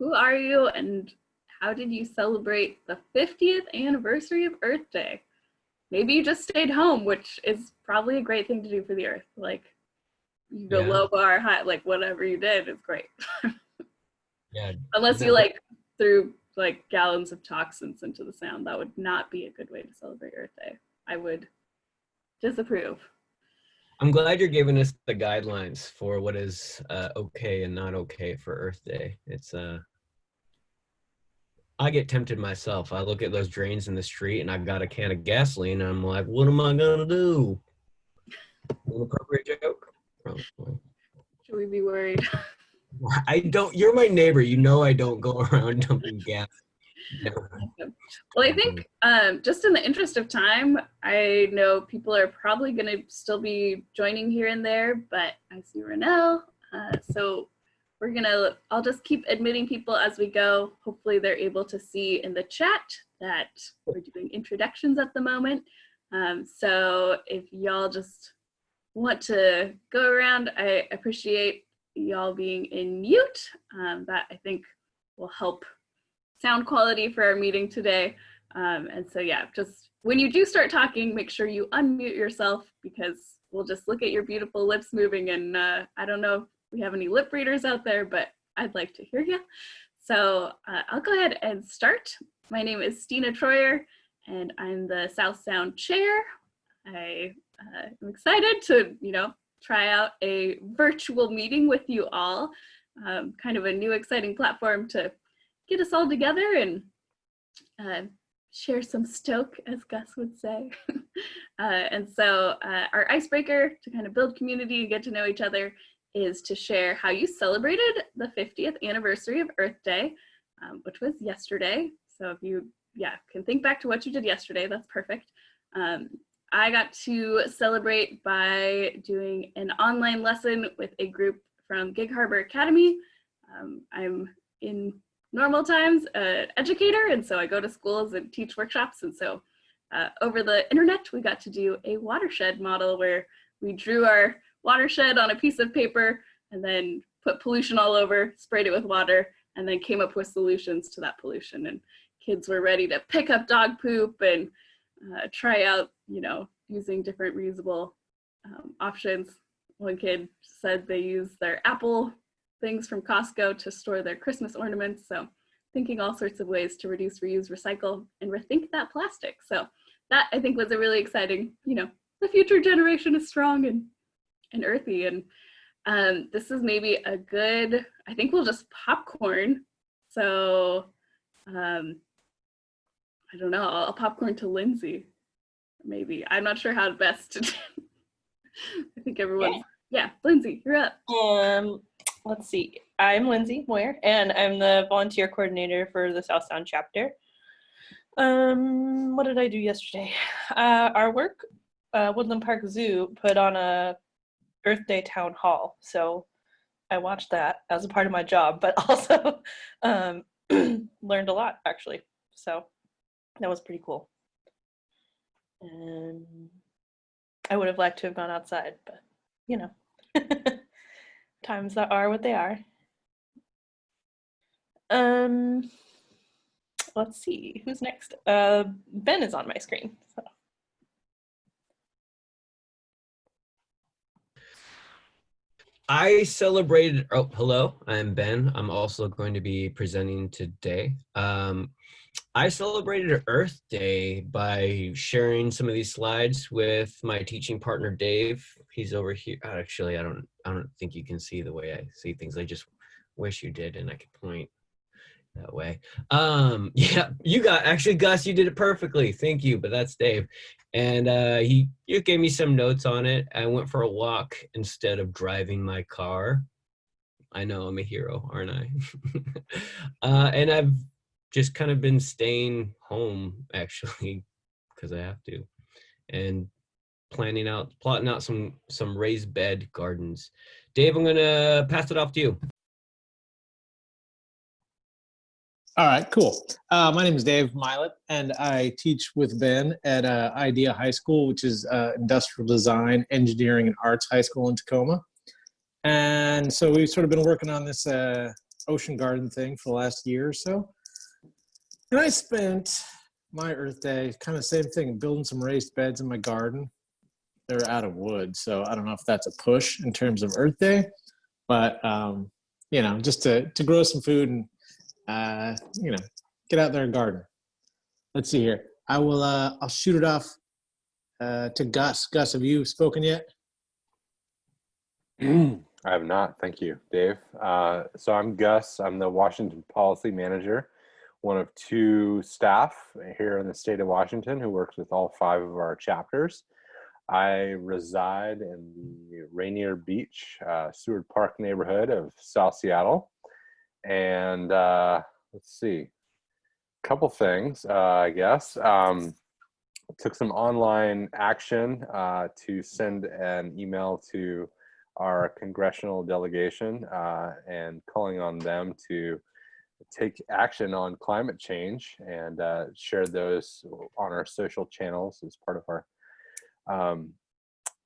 who are you and how did you celebrate the 50th anniversary of Earth Day? Maybe you just stayed home, which is probably a great thing to do for the Earth. Like, you go low bar, high, like whatever you did is great. Yeah. Unless you like threw like gallons of toxins into the sound, that would not be a good way to celebrate Earth Day. I would disapprove. I'm glad you're giving us the guidelines for what is okay and not okay for Earth Day. It's I get tempted myself. I look at those drains in the street and I've got a can of gasoline and I'm like, what am I gonna do? An appropriate joke? Probably. Should we be worried? I don't, you're my neighbor. You know I don't go around dumping gas. No. Well, I think just in the interest of time, I know people are probably going to still be joining here and there, but I see Renelle. So I'll just keep admitting people as we go. Hopefully they're able to see in the chat that we're doing introductions at the moment. So if y'all just want to go around, I appreciate y'all being in mute. That I think will help sound quality for our meeting today. And so yeah, just when you do start talking, make sure you unmute yourself because we'll just look at your beautiful lips moving and I don't know if we have any lip readers out there, but I'd like to hear you. So I'll go ahead and start. My name is Stina Troyer and I'm the South Sound Chair. I am excited to, try out a virtual meeting with you all, kind of a new exciting platform to get us all together and share some stoke, as Gus would say. And so our icebreaker to kind of build community and get to know each other is to share how you celebrated the 50th anniversary of Earth Day, which was yesterday. So if you can think back to what you did yesterday, that's perfect. I got to celebrate by doing an online lesson with a group from Gig Harbor Academy. I'm in normal times an educator, and so I go to schools and teach workshops. And so over the internet, we got to do a watershed model where we drew our watershed on a piece of paper and then put pollution all over, sprayed it with water, and then came up with solutions to that pollution. And kids were ready to pick up dog poop and try out, using different reusable options. One kid said they use their apple things from Costco to store their Christmas ornaments. So thinking all sorts of ways to reduce, reuse, recycle, and rethink that plastic. So that I think was a really exciting, the future generation is strong and earthy. And this is maybe a good, I think we'll just popcorn. So I don't know, I'll popcorn to Lindsay, maybe. I'm not sure how best to do. I think everyone, Lindsay, you're up. Let's see, I'm Lindsay Moyer, and I'm the volunteer coordinator for the South Sound chapter. What did I do yesterday? Our work, Woodland Park Zoo, put on a Earth Day town hall, so I watched that as a part of my job, but also learned a lot, actually, so that was pretty cool. And I would have liked to have gone outside, but times that are what they are. Let's see, who's next? Ben is on my screen. So. I celebrated, hello, I'm Ben. I'm also going to be presenting today. I celebrated Earth Day by sharing some of these slides with my teaching partner, Dave. He's over here. Actually, I don't think you can see the way I see things. I just wish you did and I could point that way. Yeah, actually, Gus, you did it perfectly. Thank you, but that's Dave. And he gave me some notes on it. I went for a walk instead of driving my car. I know I'm a hero, aren't I? And I've just kind of been staying home, actually, because I have to, and plotting out some raised bed gardens. Dave, I'm gonna pass it off to you. All right, cool. My name is Dave Mylet, and I teach with Ben at IDEA High School, which is Industrial Design, Engineering, and Arts High School in Tacoma. And so we've sort of been working on this ocean garden thing for the last year or so. And I spent my Earth Day, kind of same thing, building some raised beds in my garden. They're out of wood, so I don't know if that's a push in terms of Earth Day, but just to grow some food and get out there and garden. Let's see here. I'll shoot it off to Gus. Gus, have you spoken yet? I have not. Thank you, Dave. So I'm Gus. I'm the Washington Policy Manager, one of 2 staff here in the state of Washington who works with all 5 of our chapters. I reside in the Rainier Beach, Seward Park neighborhood of South Seattle. And let's see, a couple things, I guess. Took some online action to send an email to our congressional delegation and calling on them to take action on climate change, and shared those on our social channels as part of our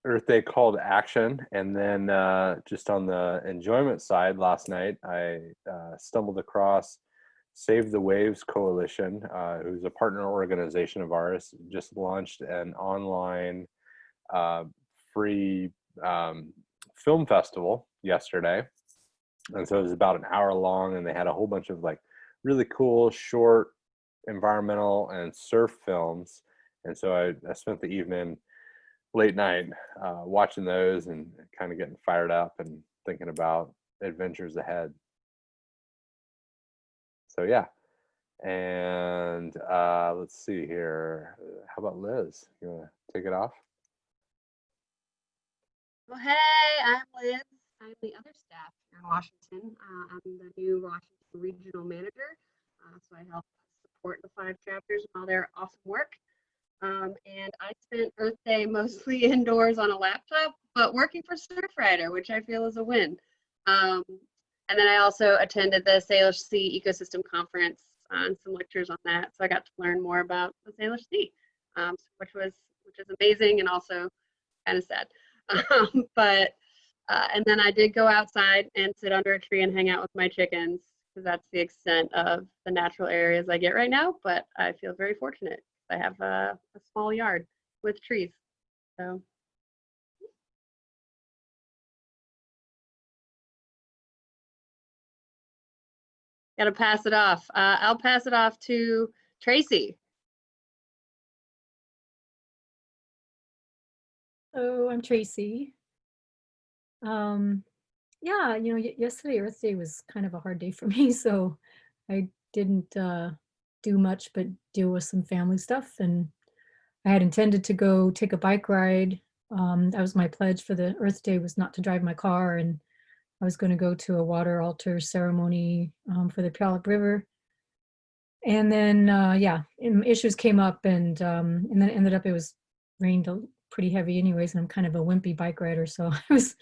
Earth Day call to action. And then just on the enjoyment side, last night I stumbled across Save the Waves Coalition, who's a partner organization of ours, just launched an online free film festival yesterday. And so it was about an hour long, and they had a whole bunch of like really cool short environmental and surf films. And so I spent the evening late night watching those and kind of getting fired up and thinking about adventures ahead. So yeah. And let's see here. How about Liz? You want to take it off? Well, hey, I'm Liz. I'm the other staff here in Washington. I'm the new Washington Regional Manager, so I help support the 5 chapters and all their awesome work. And I spent Earth Day mostly indoors on a laptop, but working for Surfrider, which I feel is a win. And then I also attended the Salish Sea Ecosystem Conference and some lectures on that, so I got to learn more about the Salish Sea, which is amazing and also kind of sad. And then I did go outside and sit under a tree and hang out with my chickens, because that's the extent of the natural areas I get right now. But I feel very fortunate. I have a small yard with trees. So. Got to pass it off. I'll pass it off to Tracy. Hello, I'm Tracy. Yeah, yesterday Earth Day was kind of a hard day for me, so I didn't do much but deal with some family stuff. And I had intended to go take a bike ride. That was my pledge for the Earth Day, was not to drive my car, and I was going to go to a water altar ceremony for the Puyallup River. And then issues came up, and then it ended up it was rained pretty heavy anyways, and I'm kind of a wimpy bike rider, so I was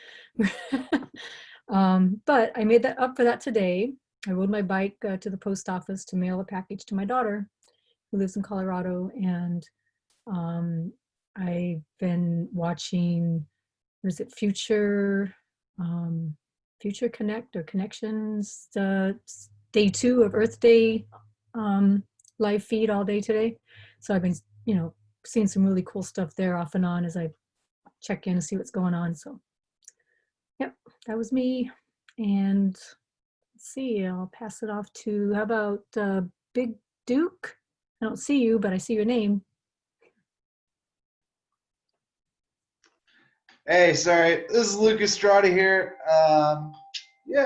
but I made that up for that today. I rode my bike to the post office to mail a package to my daughter who lives in Colorado, and I've been watching, was it Future Connect or Connections, day 2 of Earth Day live feed all day today. So I've been seeing some really cool stuff there off and on as I check in and see what's going on. So yep, that was me. And let's see, I'll pass it off to, how about Big Duke? I don't see you, but I see your name. Hey, sorry, this is Lucas Strada here.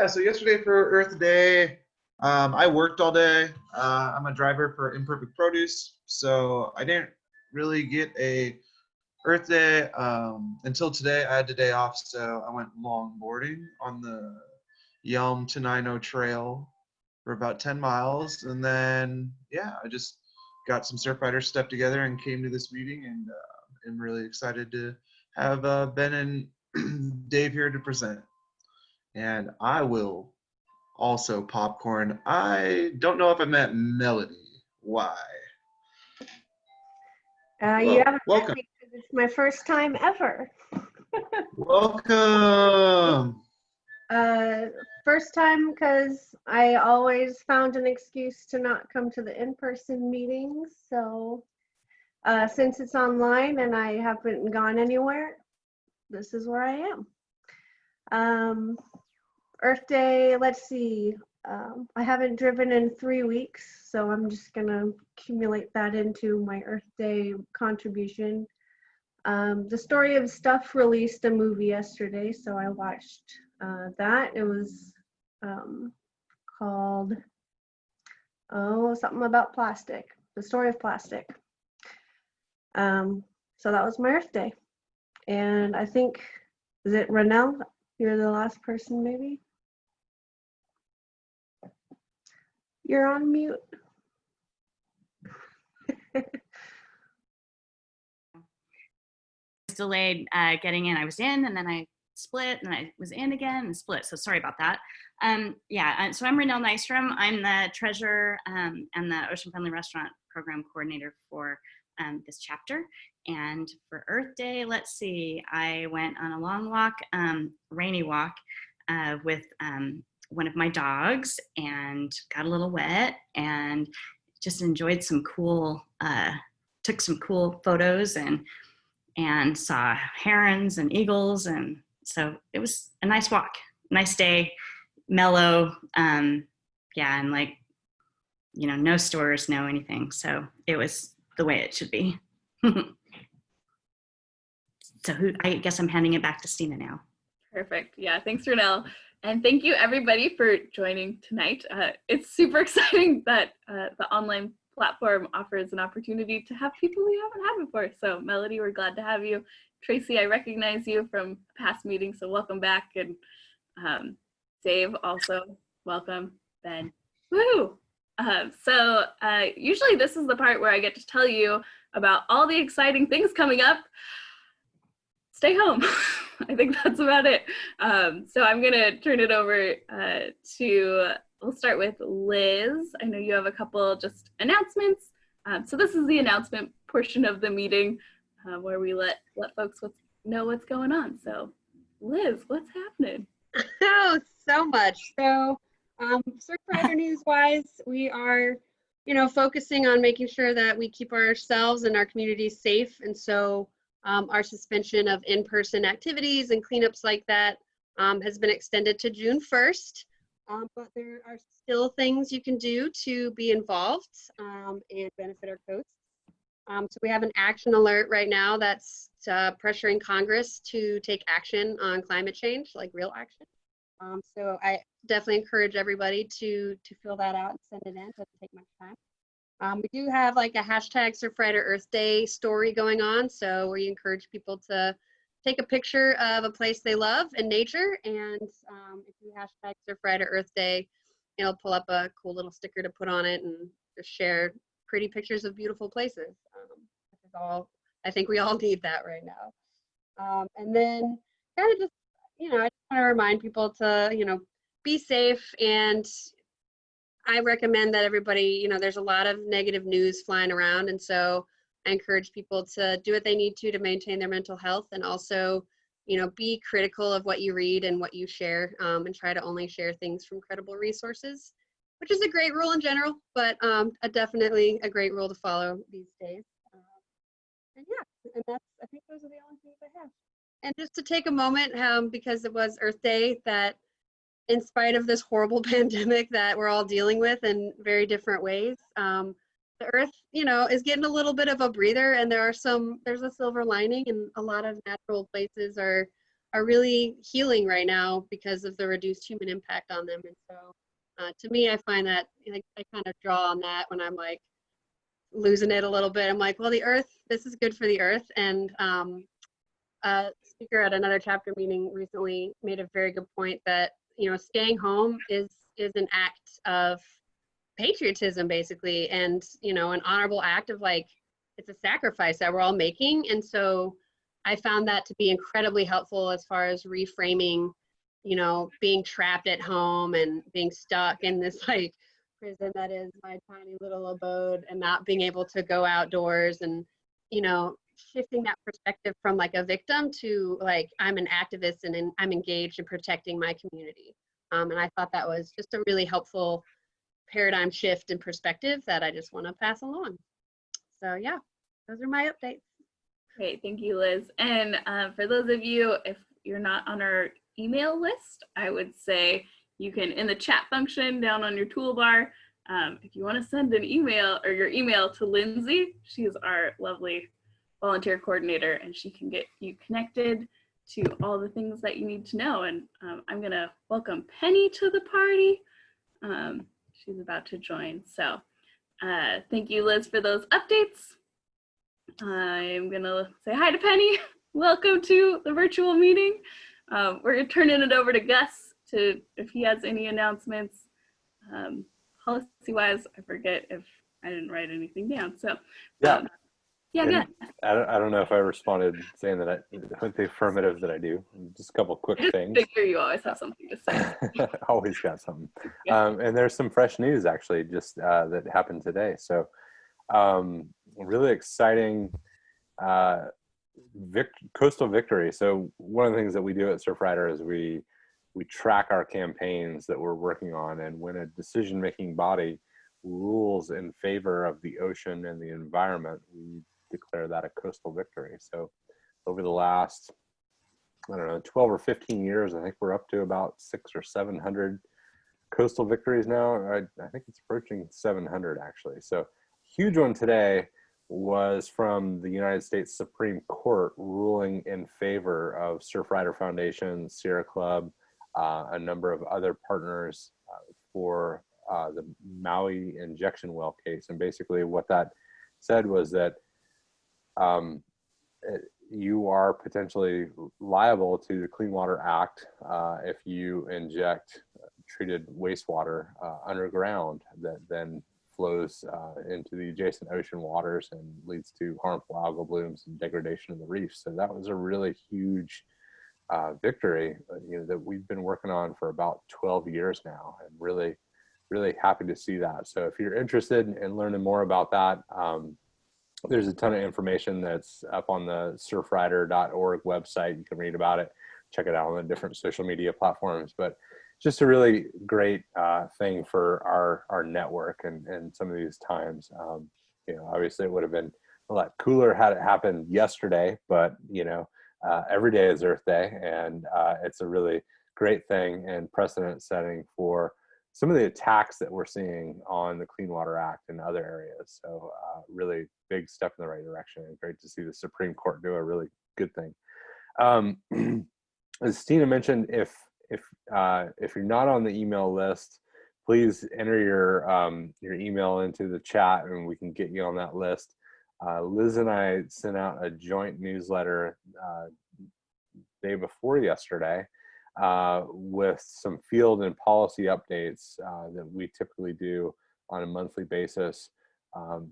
So yesterday for Earth Day, I worked all day. I'm a driver for Imperfect Produce, so I didn't really get a Earth Day until today. I had the day off, so I went longboarding on the Yelm Tenino Trail for about 10 miles, and then I just got some Surfrider stuff together and came to this meeting, and I'm really excited to have Ben and Dave here to present. And I will also popcorn. I don't know if I met Melody. Why? You haven't welcome. met me because it's my first time ever. Welcome. First time because I always found an excuse to not come to the in-person meetings. So since it's online and I haven't gone anywhere, this is where I am. Earth Day, let's see. I haven't driven in 3 weeks, so I'm just gonna accumulate that into my Earth Day contribution. The Story of Stuff released a movie yesterday, so I watched that. It was called, something about plastic, The Story of Plastic. So that was my Earth Day. And I think, is it Renelle? You're the last person, maybe? You're on mute. Delayed getting in. I was in and then I split and I was in again and split. So sorry about that. So I'm Renelle Nystrom. I'm the treasurer and the Ocean Friendly Restaurant Program Coordinator for this chapter. And for Earth Day, let's see, I went on a long walk, rainy walk with one of my dogs and got a little wet and just enjoyed some cool, took some cool photos and saw herons and eagles. And so it was a nice walk, nice day, mellow. And like, no stores, no anything. So it was the way it should be. So I guess I'm handing it back to Stina now. Perfect. Yeah, thanks, Renelle. And thank you everybody for joining tonight. It's super exciting that the online platform offers an opportunity to have people we haven't had before. So Melody, we're glad to have you. Tracy, I recognize you from past meetings, so welcome back. And Dave, also welcome. Ben, woo! Usually this is the part where I get to tell you about all the exciting things coming up. Stay home. I think that's about it. So I'm gonna turn it over we'll start with Liz. I know you have a couple just announcements. So this is the announcement portion of the meeting where we let folks know what's going on. So Liz, what's happening? Oh, so much. So Surfrider news wise, we are, focusing on making sure that we keep ourselves and our communities safe. And so our suspension of in-person activities and cleanups like that has been extended to June 1st. But there are still things you can do to be involved and benefit our coast. So we have an action alert right now that's pressuring Congress to take action on climate change, like real action. So I definitely encourage everybody to fill that out and send it in. It doesn't take much time. We do have like a hashtag Surfrider Earth Day story going on. So we encourage people to take a picture of a place they love in nature. And if you hashtag Surfrider Earth Day, it'll pull up a cool little sticker to put on it and just share pretty pictures of beautiful places. This is all, I think we all need that right now. And then kind of just, I just want to remind people to, be safe. And I recommend that everybody, there's a lot of negative news flying around. And so I encourage people to do what they need to maintain their mental health, and also, be critical of what you read and what you share, and try to only share things from credible resources, which is a great rule in general, but definitely a great rule to follow these days. And I think those are the only things I have. And just to take a moment, because it was Earth Day, that in spite of this horrible pandemic that we're all dealing with in very different ways, the Earth, is getting a little bit of a breather, and there's a silver lining, and a lot of natural places are really healing right now because of the reduced human impact on them. And so to me, I find that I kind of draw on that when I'm like losing it a little bit. I'm like, well, the Earth, this is good for the Earth. And a speaker at another chapter meeting recently made a very good point that, staying home is an act of patriotism, basically, and an honorable act of it's a sacrifice that we're all making. And so I found that to be incredibly helpful as far as reframing, being trapped at home and being stuck in this prison that is my tiny little abode, and not being able to go outdoors, and shifting that perspective from like a victim to like I'm an activist and I'm engaged in protecting my community. And I thought that was just a really helpful paradigm shift in perspective that I just want to pass along. So yeah, those are my updates. Great, thank you, Liz. And for those of you, if you're not on our email list, I would say you can, in the chat function down on your toolbar, if you want to send an email or your email to Lindsay, she is our lovely volunteer coordinator, and she can get you connected to all the things that you need to know. And I'm gonna welcome Penny to the party. She's about to join. So thank you, Liz, for those updates. I'm gonna say hi to Penny. Welcome to the virtual meeting. We're gonna turn it over to Gus to, if he has any announcements. Policy-wise, I forget if I didn't write anything down. So Yeah. Yeah, And good. I don't know if I responded saying that with the affirmative that I do. Just a couple quick things. I figure you always have something to say. Always got something. Yeah. And there's some fresh news actually just that happened today. So really exciting coastal victory. So one of the things that we do at Surfrider is we track our campaigns that we're working on, and when a decision-making body rules in favor of the ocean and the environment, we declare that a coastal victory. So over the last, I don't know, 12 or 15 years, I think we're up to about 600 or 700 coastal victories now. I think it's approaching 700 actually. So huge one today was from the United States Supreme Court ruling in favor of Surfrider Foundation, Sierra Club, a number of other partners for the Maui injection well case. And basically what that said was that you are potentially liable to the Clean Water Act if you inject treated wastewater underground that then flows into the adjacent ocean waters and leads to harmful algal blooms and degradation of the reefs. So that was a really huge victory, that we've been working on for about 12 years now, and really happy to see that. So if you're interested in learning more about that, there's a ton of information that's up on the surfrider.org website. You can read about it, check it out on the different social media platforms. But just a really great thing for our network and some of these times. Obviously it would have been a lot cooler had it happened yesterday, but every day is Earth Day, and it's a really great thing and precedent setting for some of the attacks that we're seeing on the Clean Water Act in other areas. So really big step in the right direction, and great to see the Supreme Court do a really good thing. As Tina mentioned, if you're not on the email list, please enter your email into the chat and we can get you on that list. Liz and I sent out a joint newsletter day before yesterday with some field and policy updates that we typically do on a monthly basis,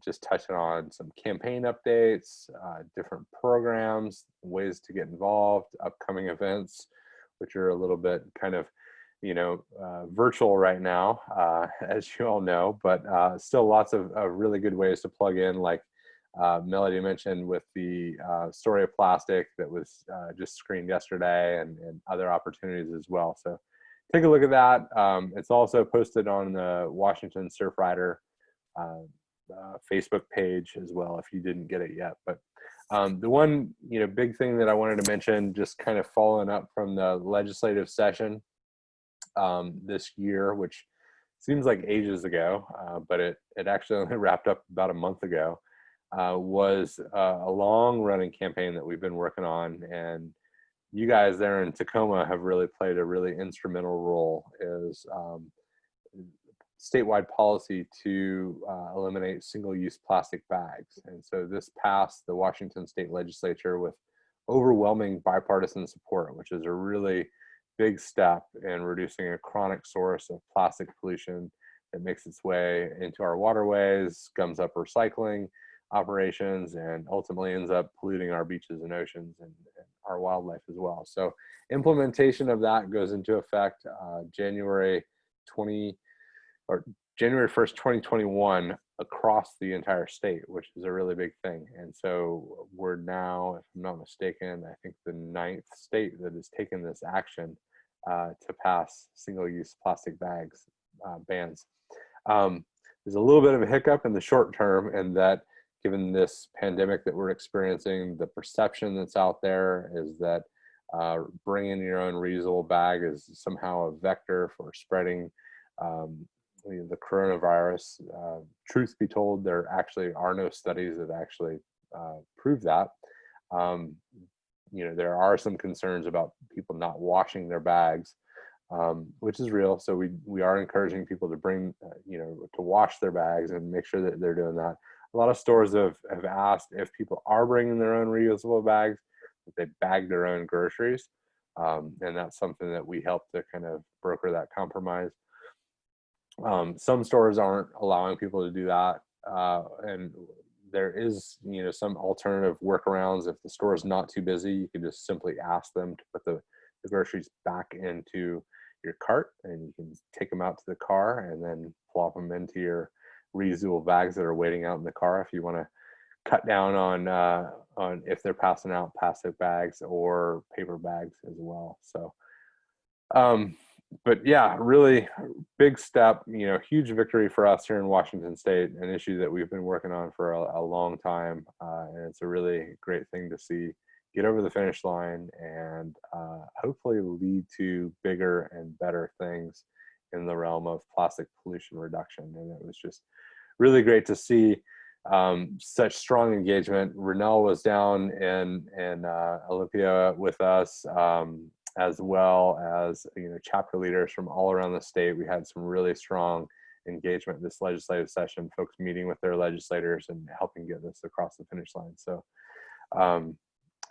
just touching on some campaign updates, different programs, ways to get involved, upcoming events, which are a little bit kind of virtual right now, as you all know, but still lots of really good ways to plug in, like Melody mentioned with the story of plastic that was just screened yesterday, and other opportunities as well. So take a look at that. It's also posted on the Washington Surfrider Facebook page as well, if you didn't get it yet. But the one big thing that I wanted to mention, just kind of following up from the legislative session this year, which seems like ages ago, but it actually only wrapped up about a month ago, was a long-running campaign that we've been working on, and you guys there in Tacoma have really played a really instrumental role, is statewide policy to eliminate single-use plastic bags. And so this passed the Washington State Legislature with overwhelming bipartisan support, which is a really big step in reducing a chronic source of plastic pollution that makes its way into our waterways, gums up recycling operations, and ultimately ends up polluting our beaches and oceans and our wildlife as well. So implementation of that goes into effect January January 1st, 2021 across the entire state, which is a really big thing. And so we're now, if I'm not mistaken, I think the 9th state that has taken this action to pass single-use plastic bags bans. There's a little bit of a hiccup in the short term, and that given this pandemic that we're experiencing, the perception that's out there is that bringing your own reusable bag is somehow a vector for spreading the coronavirus. Truth be told, there actually are no studies that actually prove that. There are some concerns about people not washing their bags, which is real. So we are encouraging people to bring, to wash their bags and make sure that they're doing that. A lot of stores have asked if people are bringing their own reusable bags, that they bag their own groceries. And that's something that we help to kind of broker that compromise. Some stores aren't allowing people to do that. And there is, some alternative workarounds. If the store is not too busy, you can just simply ask them to put the groceries back into your cart, and you can take them out to the car and then plop them into your reusable bags that are waiting out in the car if you want to cut down on if they're passing out plastic bags or paper bags as well. So but yeah, really big step, huge victory for us here in Washington State, an issue that we've been working on for a long time. And it's a really great thing to see get over the finish line and hopefully lead to bigger and better things in the realm of plastic pollution reduction. And it was just really great to see such strong engagement. Renell was down in Olympia with us, as well as chapter leaders from all around the state. We had some really strong engagement this legislative session, folks meeting with their legislators and helping get this across the finish line. So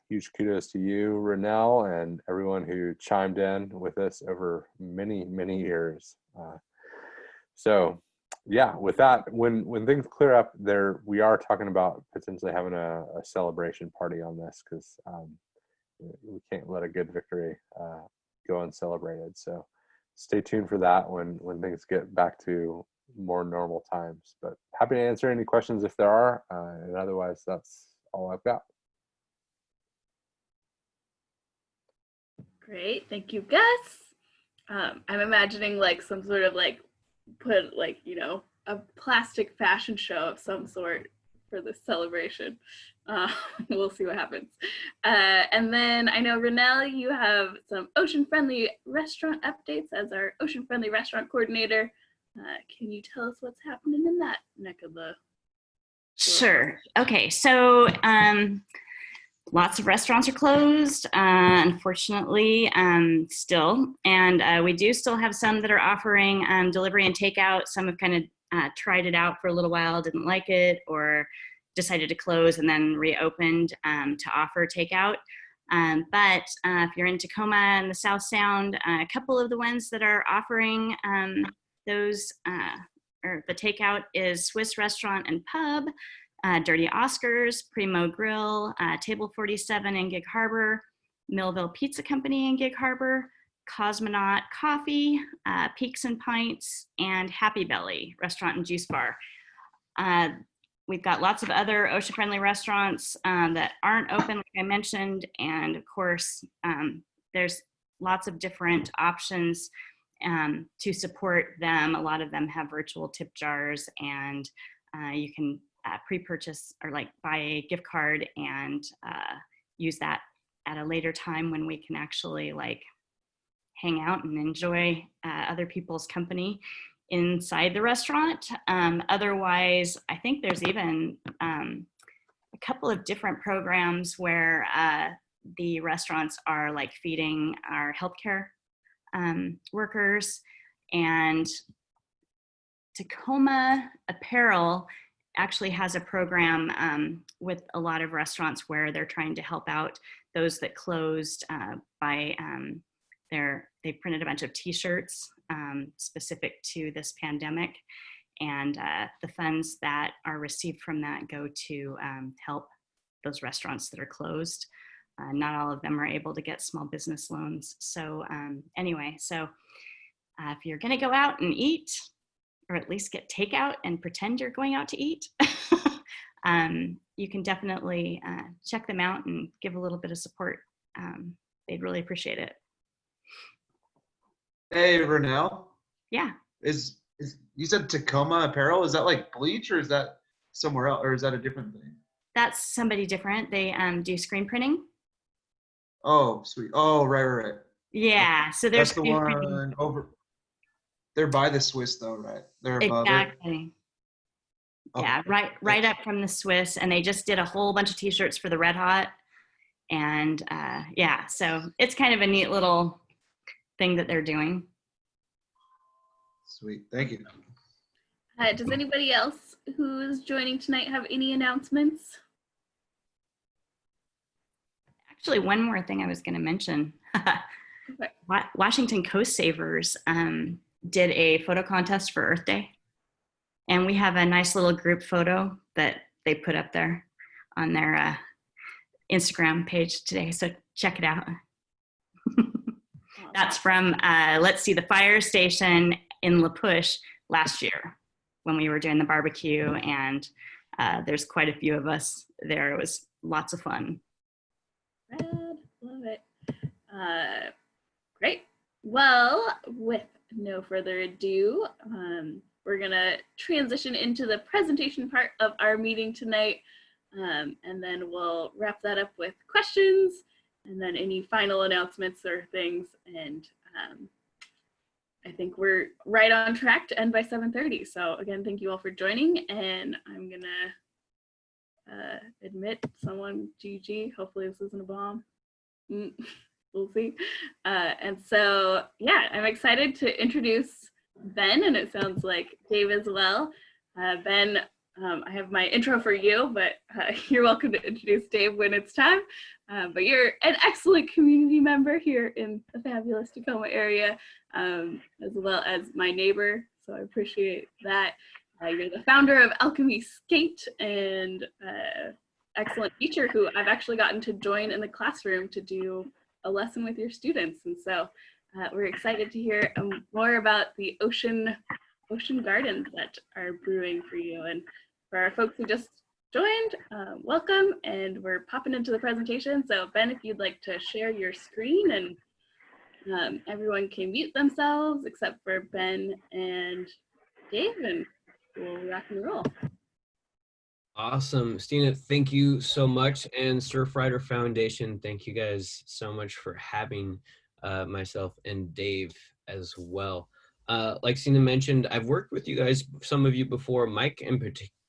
huge kudos to you, Renell, and everyone who chimed in with us over many, many years. So yeah, with that, when things clear up there, we are talking about potentially having a celebration party on this, because we can't let a good victory go uncelebrated. So stay tuned for that when things get back to more normal times. But happy to answer any questions if there are, and otherwise that's all I've got. Great, thank you, Gus. I'm imagining like some sort of a plastic fashion show of some sort for this celebration. We'll see what happens. And then I know, Renell, you have some ocean-friendly restaurant updates as our ocean-friendly restaurant coordinator. Can you tell us what's happening in that neck of the world? Sure. Okay, so lots of restaurants are closed, unfortunately, still. And we do still have some that are offering delivery and takeout. Some have kind of tried it out for a little while, didn't like it, or decided to close and then reopened to offer takeout. But if you're in Tacoma and the South Sound, a couple of the ones that are offering those, or the takeout, is Swiss Restaurant and Pub, Dirty Oscars, Primo Grill, Table 47 in Gig Harbor, Millville Pizza Company in Gig Harbor, Cosmonaut Coffee, Peaks and Pints, and Happy Belly Restaurant and Juice Bar. We've got lots of other ocean-friendly restaurants that aren't open, like I mentioned, and of course, there's lots of different options to support them. A lot of them have virtual tip jars, and you can pre-purchase or buy a gift card and use that at a later time when we can actually hang out and enjoy other people's company inside the restaurant. Otherwise, I think there's even a couple of different programs where the restaurants are feeding our healthcare workers. And Tacoma Apparel actually has a program with a lot of restaurants where they're trying to help out those that closed by they printed a bunch of t-shirts specific to this pandemic, and the funds that are received from that go to help those restaurants that are closed. Not all of them are able to get small business loans. So anyway, so if you're gonna go out and eat, or at least get takeout and pretend you're going out to eat, you can definitely check them out and give a little bit of support. They'd really appreciate it. Hey, Renelle. Yeah. Is you said Tacoma Apparel? Is that like bleach, or is that somewhere else, or is that a different thing? That's somebody different. They do screen printing. Oh, sweet. Oh, right. Yeah. So there's That's the one over. They're by the Swiss, though, right? They're above exactly. it. Yeah, right up from the Swiss, and they just did a whole bunch of T-shirts for the Red Hot, and yeah, so it's kind of a neat little thing that they're doing. Sweet, thank you. Does anybody else who's joining tonight have any announcements? Actually, one more thing I was going to mention. Okay. Washington Coast Savers did a photo contest for Earth Day. And we have a nice little group photo that they put up there on their Instagram page today. So check it out. That's from, let's see, the fire station in La Push last year when we were doing the barbecue. And there's quite a few of us there. It was lots of fun. Rad, love it. Great. Well, with no further ado, we're gonna transition into the presentation part of our meeting tonight, and then we'll wrap that up with questions and then any final announcements or things. And I think we're right on track to end by 7:30. So again, thank you all for joining, and I'm gonna admit someone GG. Hopefully this isn't a bomb. We'll see. And so, yeah, I'm excited to introduce Ben, and it sounds like Dave as well. Ben, I have my intro for you, but you're welcome to introduce Dave when it's time. But you're an excellent community member here in the fabulous Tacoma area, as well as my neighbor, so I appreciate that. You're the founder of Alchemy Skate and excellent teacher who I've actually gotten to join in the classroom to do a lesson with your students. And so we're excited to hear more about the ocean gardens that are brewing for you. And for our folks who just joined, welcome, and we're popping into the presentation. So Ben, if you'd like to share your screen, and everyone can mute themselves except for Ben and Dave, and we'll rock and roll. Awesome. Stina, thank you so much. And Surfrider Foundation, thank you guys so much for having myself and Dave as well. Like Stina mentioned, I've worked with you guys, some of you before. Mike in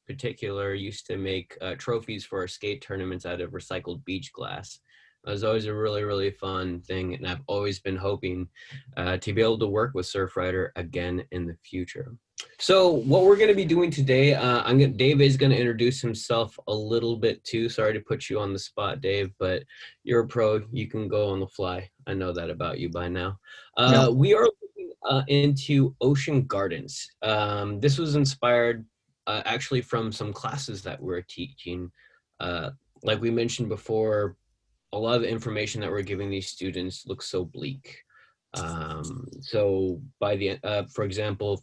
particular used to make trophies for our skate tournaments out of recycled beach glass. It was always a really, really fun thing, and I've always been hoping to be able to work with Surfrider again in the future. So what we're going to be doing today, Dave is going to introduce himself a little bit too. Sorry to put you on the spot, Dave, but you're a pro. You can go on the fly. I know that about you by now. Yeah. We are looking into ocean gardens. This was inspired actually from some classes that we're teaching. Like we mentioned before, a lot of the information that we're giving these students looks so bleak. So by the for example,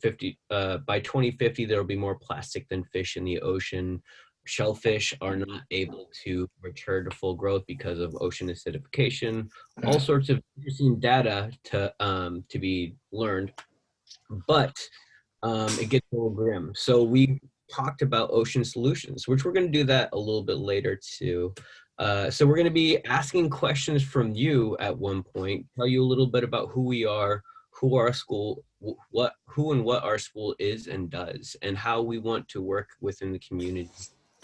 by 2050 there will be more plastic than fish in the ocean. Shellfish are not able to return to full growth because of ocean acidification. All sorts of interesting data to be learned, but it gets a little grim. So we talked about ocean solutions, which we're going to do that a little bit later too. So we're going to be asking questions from you at one point, tell you a little bit about who we are, who our school, who and what our school is and does, and how we want to work within the community.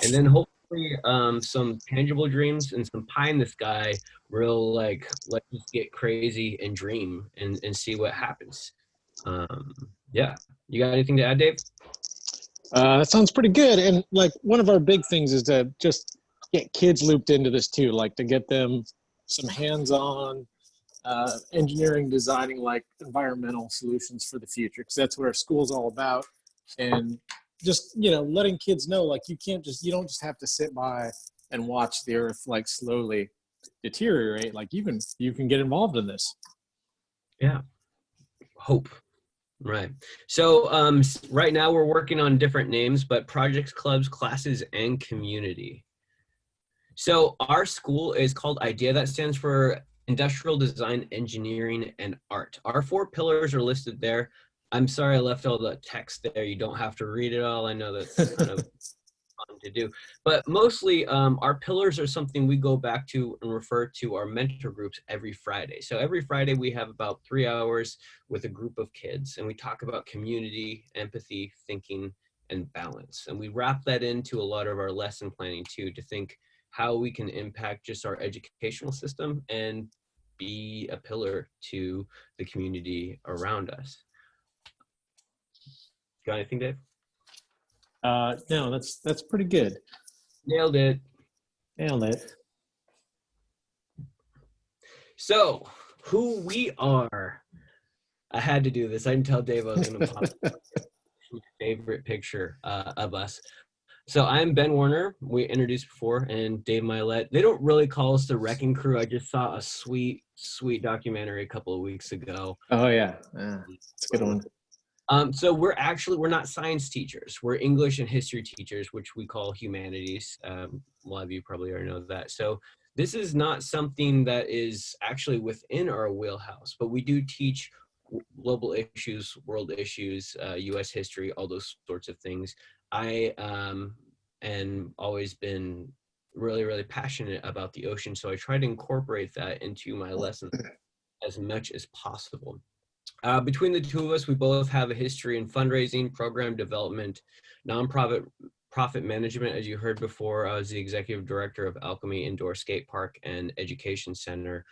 And then hopefully some tangible dreams and some pie in the sky, real like, let's just get crazy and dream and see what happens. Yeah, you got anything to add, Dave? That sounds pretty good. And like one of our big things is to just get kids looped into this too, like to get them some hands-on engineering, designing like environmental solutions for the future, because that's what our school's all about. And just, you know, letting kids know, like you don't just have to sit by and watch the earth like slowly deteriorate. Like you can get involved in this. Yeah. Hope. Right. So right now we're working on different names, but projects, clubs, classes, and community. So our school is called IDEA. That stands for Industrial Design, Engineering, and Art. Our 4 pillars are listed there. I'm sorry I left all the text there. You don't have to read it all. I know that's kind of fun to do. But mostly our pillars are something we go back to and refer to our mentor groups every Friday. So every Friday we have about 3 hours with a group of kids, and we talk about community, empathy, thinking, and balance. And we wrap that into a lot of our lesson planning too, to think how we can impact just our educational system and be a pillar to the community around us. Got anything, Dave? No, that's pretty good. Nailed it. Nailed it. So, who we are. I had to do this. I didn't tell Dave I was going to pop my favorite picture of us. So I'm Ben Warner, we introduced before, and Dave Mylet. They don't really call us the Wrecking Crew. I just saw a sweet, sweet documentary a couple of weeks ago. Oh yeah, it's a good one. So we're not science teachers. We're English and history teachers, which we call humanities. A lot of you probably already know that. So this is not something that is actually within our wheelhouse, but we do teach global issues, world issues, U.S. history, all those sorts of things. I and always been really, really passionate about the ocean, so I try to incorporate that into my lessons as much as possible. Between the two of us, we both have a history in fundraising, program development, profit management. As you heard before, I was the executive director of Alchemy Indoor Skate Park and Education Center,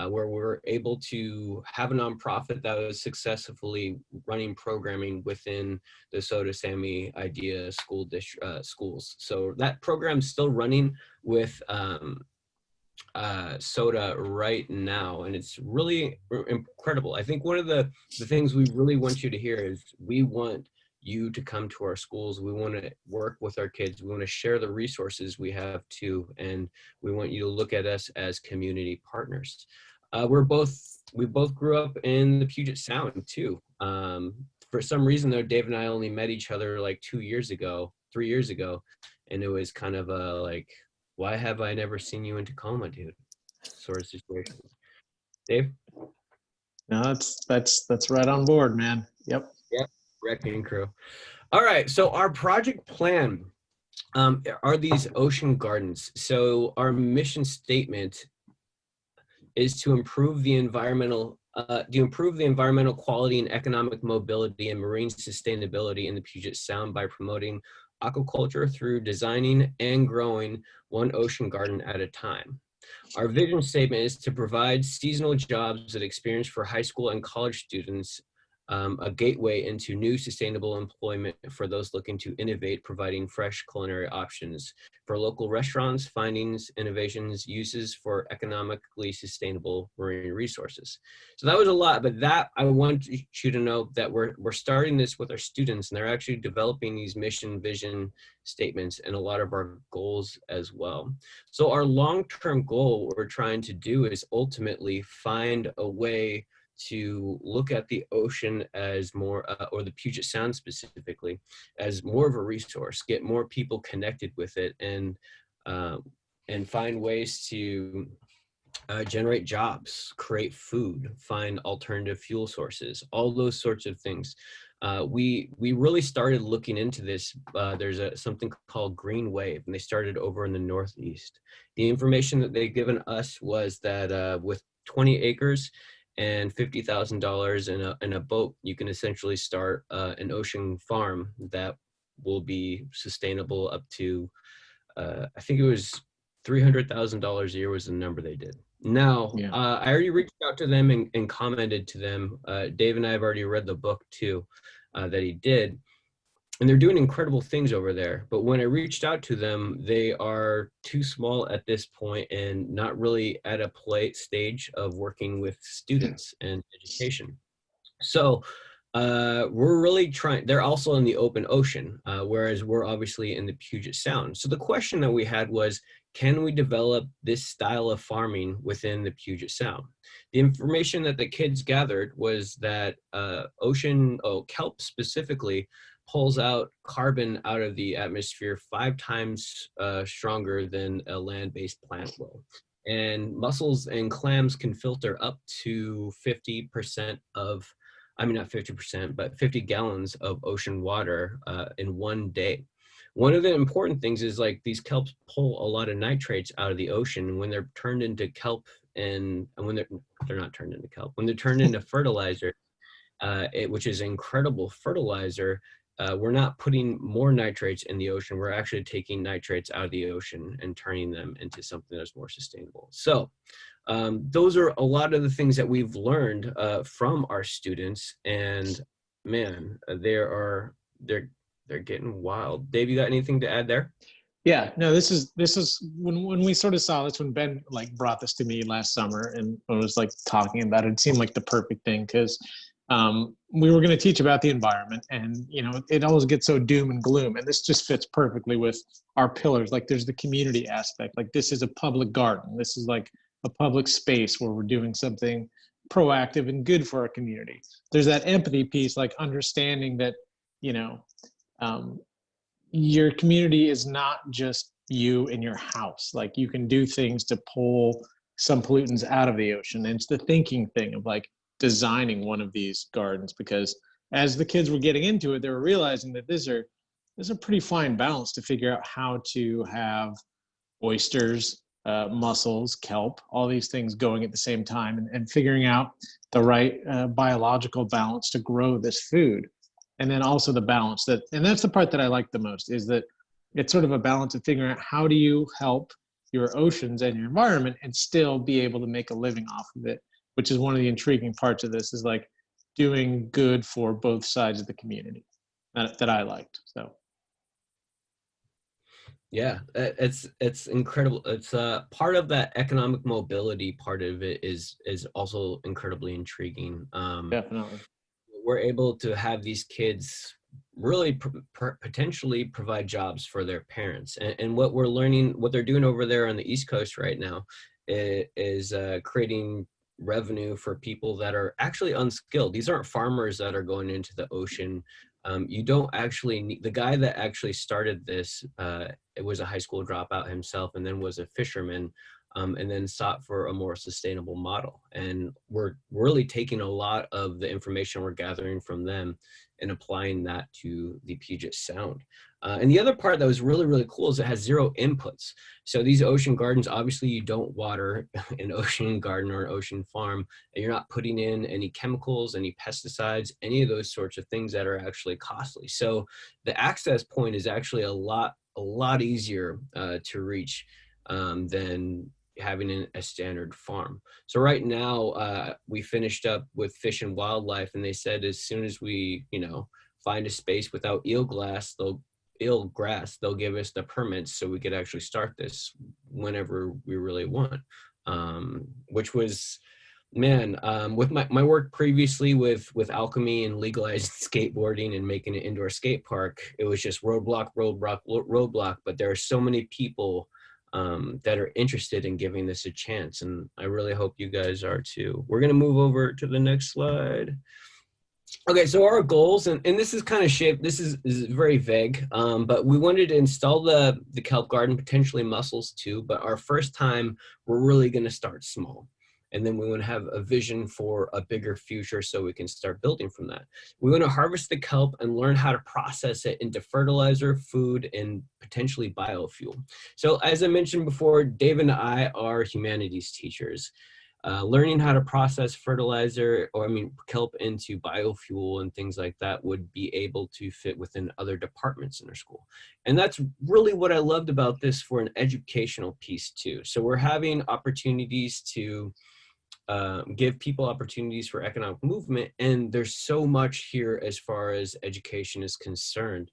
where we're able to have a nonprofit that was successfully running programming within the Soda Sammy IDEA schools. So that program's still running with Soda right now, and it's really incredible. I think one of the things we really want you to hear is we want you to come to our schools. We want to work with our kids. We want to share the resources we have too, and we want you to look at us as community partners. We both grew up in the Puget Sound too. For some reason though, Dave and I only met each other like 3 years ago, and it was kind of a like, why have I never seen you in Tacoma, dude? Sort of situation. Dave? No, that's right on board, man. Yep. Wrecking Crew. All right, so our project plan are these ocean gardens. So our mission statement is to improve the environmental quality and economic mobility and marine sustainability in the Puget Sound by promoting aquaculture through designing and growing one ocean garden at a time. Our vision statement is to provide seasonal jobs and experience for high school and college students, a gateway into new sustainable employment for those looking to innovate, providing fresh culinary options for local restaurants, findings, innovations, uses for economically sustainable marine resources. So that was a lot, but that I want you to know that we're starting this with our students, and they're actually developing these mission vision statements and a lot of our goals as well. So our long-term goal, what we're trying to do is ultimately find a way to look at the ocean as more, or the Puget Sound specifically, as more of a resource, get more people connected with it, and find ways to generate jobs, create food, find alternative fuel sources, all those sorts of things. We really started looking into this. There's something called Green Wave, and they started over in the Northeast. The information that they've given us was that with 20 acres and $50,000 in a boat, you can essentially start an ocean farm that will be sustainable up to, I think it was $300,000 a year was the number they did. Now, Yeah. I already reached out to them and commented to them. Dave and I have already read the book too, that he did. And they're doing incredible things over there. But when I reached out to them, they are too small at this point and not really at a stage of working with students and education. So We're really trying, they're also in the open ocean, whereas we're obviously in the Puget Sound. So the question that we had was, can we develop this style of farming within the Puget Sound? The information that the kids gathered was that kelp specifically pulls out carbon out of the atmosphere 5 times stronger than a land-based plant will. And mussels and clams can filter up to 50% of, I mean, not 50%, but 50 gallons of ocean water in one day. One of the important things is like these kelps pull a lot of nitrates out of the ocean, and when they're turned into kelp and when they're not turned into kelp, when they're turned into fertilizer, which is incredible fertilizer, we're not putting more nitrates in the ocean. We're actually taking nitrates out of the ocean and turning them into something that's more sustainable. So those are a lot of the things that we've learned from our students, and man, they're getting wild. Dave, you got anything to add there? Yeah, no, this is when we sort of saw this, when Ben like brought this to me last summer and I was like talking about it, it seemed like the perfect thing, because we were going to teach about the environment, and you know, it always gets so doom and gloom, and this just fits perfectly with our pillars. Like there's the community aspect, like this is a public garden, this is like a public space where we're doing something proactive and good for our community. There's that empathy piece, like understanding that, you know, your community is not just you in your house. Like you can do things to pull some pollutants out of the ocean. And it's the thinking thing of like designing one of these gardens, because as the kids were getting into it, they were realizing that there's a pretty fine balance to figure out how to have oysters, mussels, kelp, all these things going at the same time, and figuring out the right biological balance to grow this food. And then also the balance and that's the part that I like the most, is that it's sort of a balance of figuring out how do you help your oceans and your environment and still be able to make a living off of it, which is one of the intriguing parts of this, is like doing good for both sides of the community that I liked. So. Yeah, it's incredible. It's part of that economic mobility part of it is also incredibly intriguing. Definitely. We're able to have these kids really potentially provide jobs for their parents. And what we're learning, what they're doing over there on the East Coast right now is creating revenue for people that are actually unskilled. These aren't farmers that are going into the ocean. You don't actually need, the guy that actually started this, it was a high school dropout himself, and then was a fisherman, and then sought for a more sustainable model. And we're really taking a lot of the information we're gathering from them and applying that to the Puget Sound. And the other part that was really, really cool is it has 0 inputs. So these ocean gardens, obviously you don't water an ocean garden or an ocean farm, and you're not putting in any chemicals, any pesticides, any of those sorts of things that are actually costly. So the access point is actually a lot easier to reach than having a standard farm. So right now we finished up with Fish and Wildlife, and they said as soon as we, you know, find a space without eelgrass, they'll give us the permits so we could actually start this whenever we really want. Which was, man, with my work previously with Alchemy and legalized skateboarding and making an indoor skate park, it was just roadblock. But there are so many people that are interested in giving this a chance, and I really hope you guys are too. We're gonna move over to the next slide. Okay, so our goals, and this is kind of shaped, this is very vague, but we wanted to install the kelp garden, potentially mussels too, but our first time, we're really gonna start small. And then we want to have a vision for a bigger future so we can start building from that. We want to harvest the kelp and learn how to process it into fertilizer, food, and potentially biofuel. So as I mentioned before, Dave and I are humanities teachers. Learning how to process fertilizer, kelp into biofuel and things like that would be able to fit within other departments in our school. And that's really what I loved about this for an educational piece too. So we're having opportunities to give people opportunities for economic movement. And there's so much here as far as education is concerned.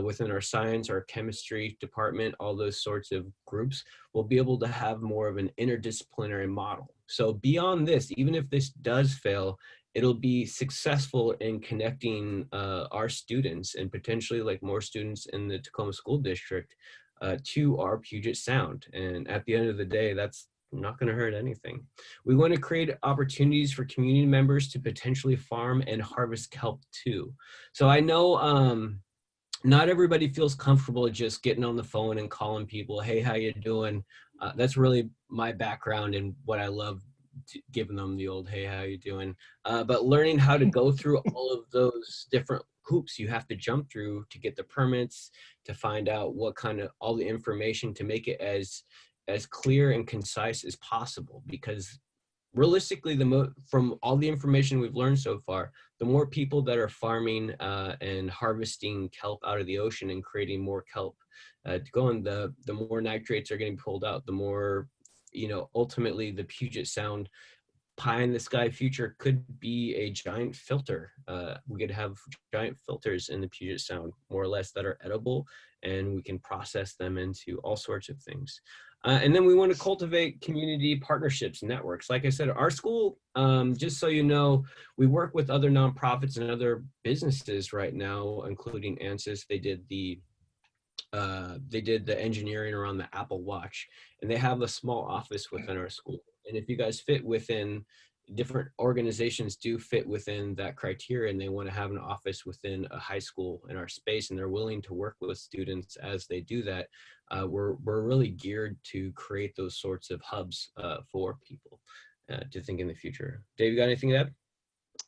Within our science, our chemistry department, all those sorts of groups, we'll be able to have more of an interdisciplinary model. So beyond this, even if this does fail it'll be successful in connecting our students and potentially like more students in the Tacoma School District to our Puget Sound. And at the end of the day, that's not going to hurt anything. We want to create opportunities for community members to potentially farm and harvest kelp too. So I know not everybody feels comfortable just getting on the phone and calling people, hey, how you doing? That's really my background and what I love, giving them the old, hey, how you doing? But learning how to go through all of those different hoops you have to jump through to get the permits, to find out what kind of, all the information to make it as clear and concise as possible. Because realistically, from all the information we've learned so far, the more people that are farming and harvesting kelp out of the ocean and creating more kelp to go in, the more nitrates are getting pulled out, the more, you know, ultimately the Puget Sound pie in the sky future could be a giant filter. We could have giant filters in the Puget Sound, more or less, that are edible, and we can process them into all sorts of things. And then we want to cultivate community partnerships, networks. Like I said, our school, just so you know, we work with other nonprofits and other businesses right now, including ANSYS. They did the engineering around the Apple Watch, and they have a small office within our school. And if you guys fit within, different organizations do fit within that criteria, and they want to have an office within a high school in our space, and they're willing to work with students as they do that, we're really geared to create those sorts of hubs for people to think in the future. Dave, you got anything to add?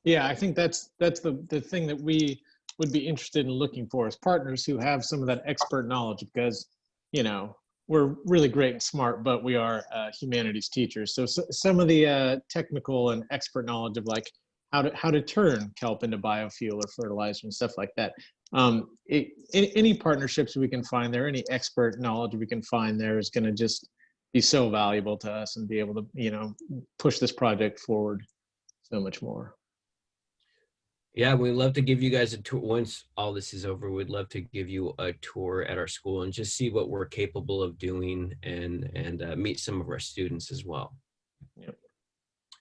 Yeah, I think that's the thing that we would be interested in looking for, is partners who have some of that expert knowledge, because, you know, we're really great and smart, but we are humanities teachers. So some of the technical and expert knowledge of like how to turn kelp into biofuel or fertilizer and stuff like that. Any partnerships we can find there, any expert knowledge we can find there is going to just be so valuable to us and be able to, you know, push this project forward so much more. Yeah, we'd love to give you guys a tour. Once all this is over, we'd love to give you a tour at our school and just see what we're capable of doing, and meet some of our students as well. Yep.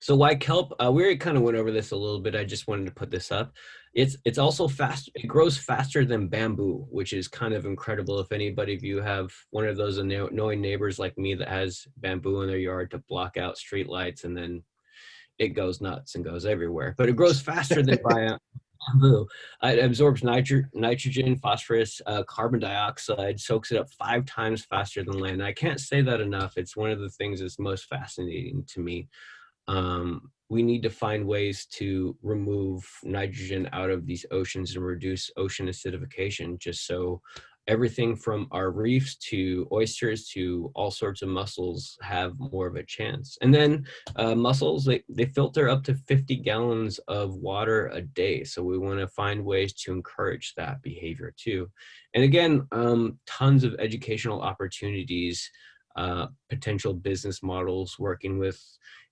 So why kelp? We already kind of went over this a little bit. I just wanted to put this up. It's also fast. It grows faster than bamboo, which is kind of incredible. If anybody of you have one of those annoying neighbors like me that has bamboo in their yard to block out street lights, and then it goes nuts and goes everywhere. But it grows faster than bamboo. It absorbs nitrogen, phosphorus, carbon dioxide, soaks it up 5 times faster than land. And I can't say that enough. It's one of the things that's most fascinating to me. We need to find ways to remove nitrogen out of these oceans and reduce ocean acidification, just so everything from our reefs to oysters to all sorts of mussels have more of a chance. And then mussels, they filter up to 50 gallons of water a day. So we want to find ways to encourage that behavior too. And again, tons of educational opportunities, potential business models, working with,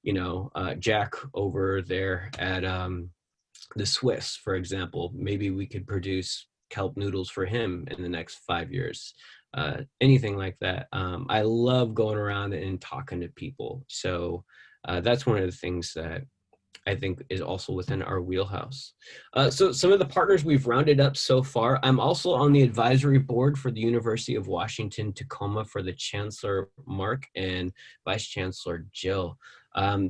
you know, Jack over there at the Swiss, for example. Maybe we could produce kelp noodles for him in the next 5 years, anything like that. I love going around and talking to people. So that's one of the things that I think is also within our wheelhouse. So some of the partners we've rounded up so far, I'm also on the advisory board for the University of Washington, Tacoma, for the Chancellor Mark and Vice Chancellor Jill.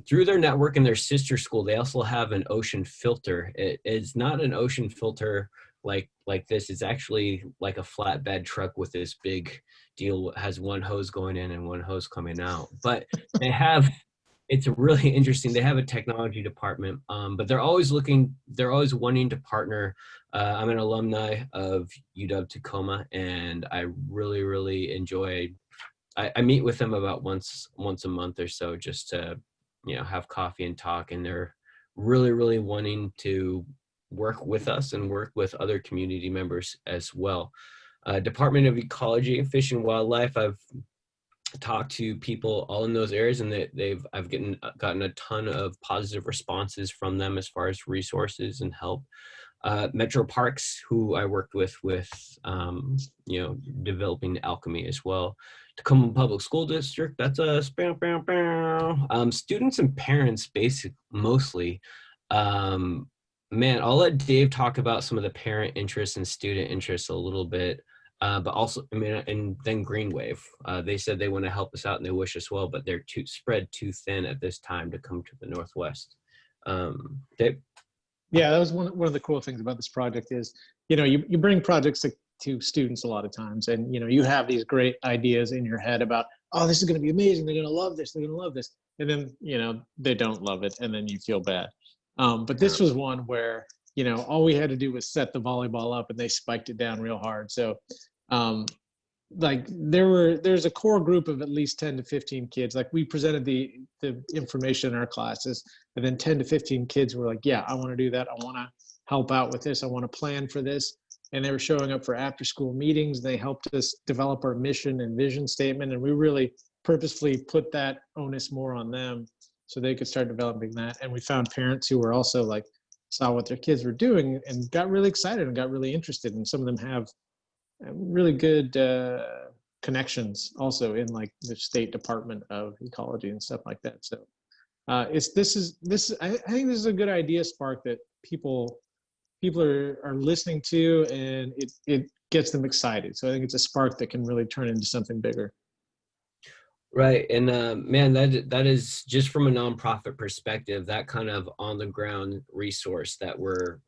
Through their network and their sister school, they also have an ocean filter. It is not an ocean filter like this. It's actually like a flatbed truck with this big deal, has one hose going in and one hose coming out. But they have, it's really interesting. They have a technology department, but they're always wanting to partner. I'm an alumni of UW Tacoma, and I really enjoy, I meet with them about once a month or so, just to, you know, have coffee and talk. And they're really wanting to work with us and work with other community members as well. Department of Ecology, Fish and Wildlife, I've talked to people all in those areas, and I've gotten a ton of positive responses from them as far as resources and help. Metro Parks, who I worked with you know, developing Alchemy as well. Tacoma Public School District, that's a students and parents, mostly. Man, I'll let Dave talk about some of the parent interests and student interests a little bit. But also, I mean, and then Green Wave. They said they want to help us out and they wish us well, but they're spread too thin at this time to come to the Northwest. Dave? Yeah, that was one of the cool things about this project is, you bring projects to students a lot of times, and you have these great ideas in your head about, oh, this is going to be amazing. They're going to love this. They're going to love this. And then, they don't love it, and then you feel bad. But this was one where, all we had to do was set the volleyball up and they spiked it down real hard. So, like there's a core group of at least 10 to 15 kids. Like we presented the information in our classes, and then 10 to 15 kids were like, yeah, I want to do that. I want to help out with this. I want to plan for this. And they were showing up for after school meetings. They helped us develop our mission and vision statement. And we really purposefully put that onus more on them so they could start developing that. And we found parents who were also like, saw what their kids were doing and got really excited and got really interested. And some of them have really good connections also in like the State Department of Ecology and stuff like that. So I think this is a good idea, Spark, that people are listening to, and it gets them excited. So I think it's a spark that can really turn into something bigger. Right. And man, that is just from a nonprofit perspective, that kind of on the ground resource that we're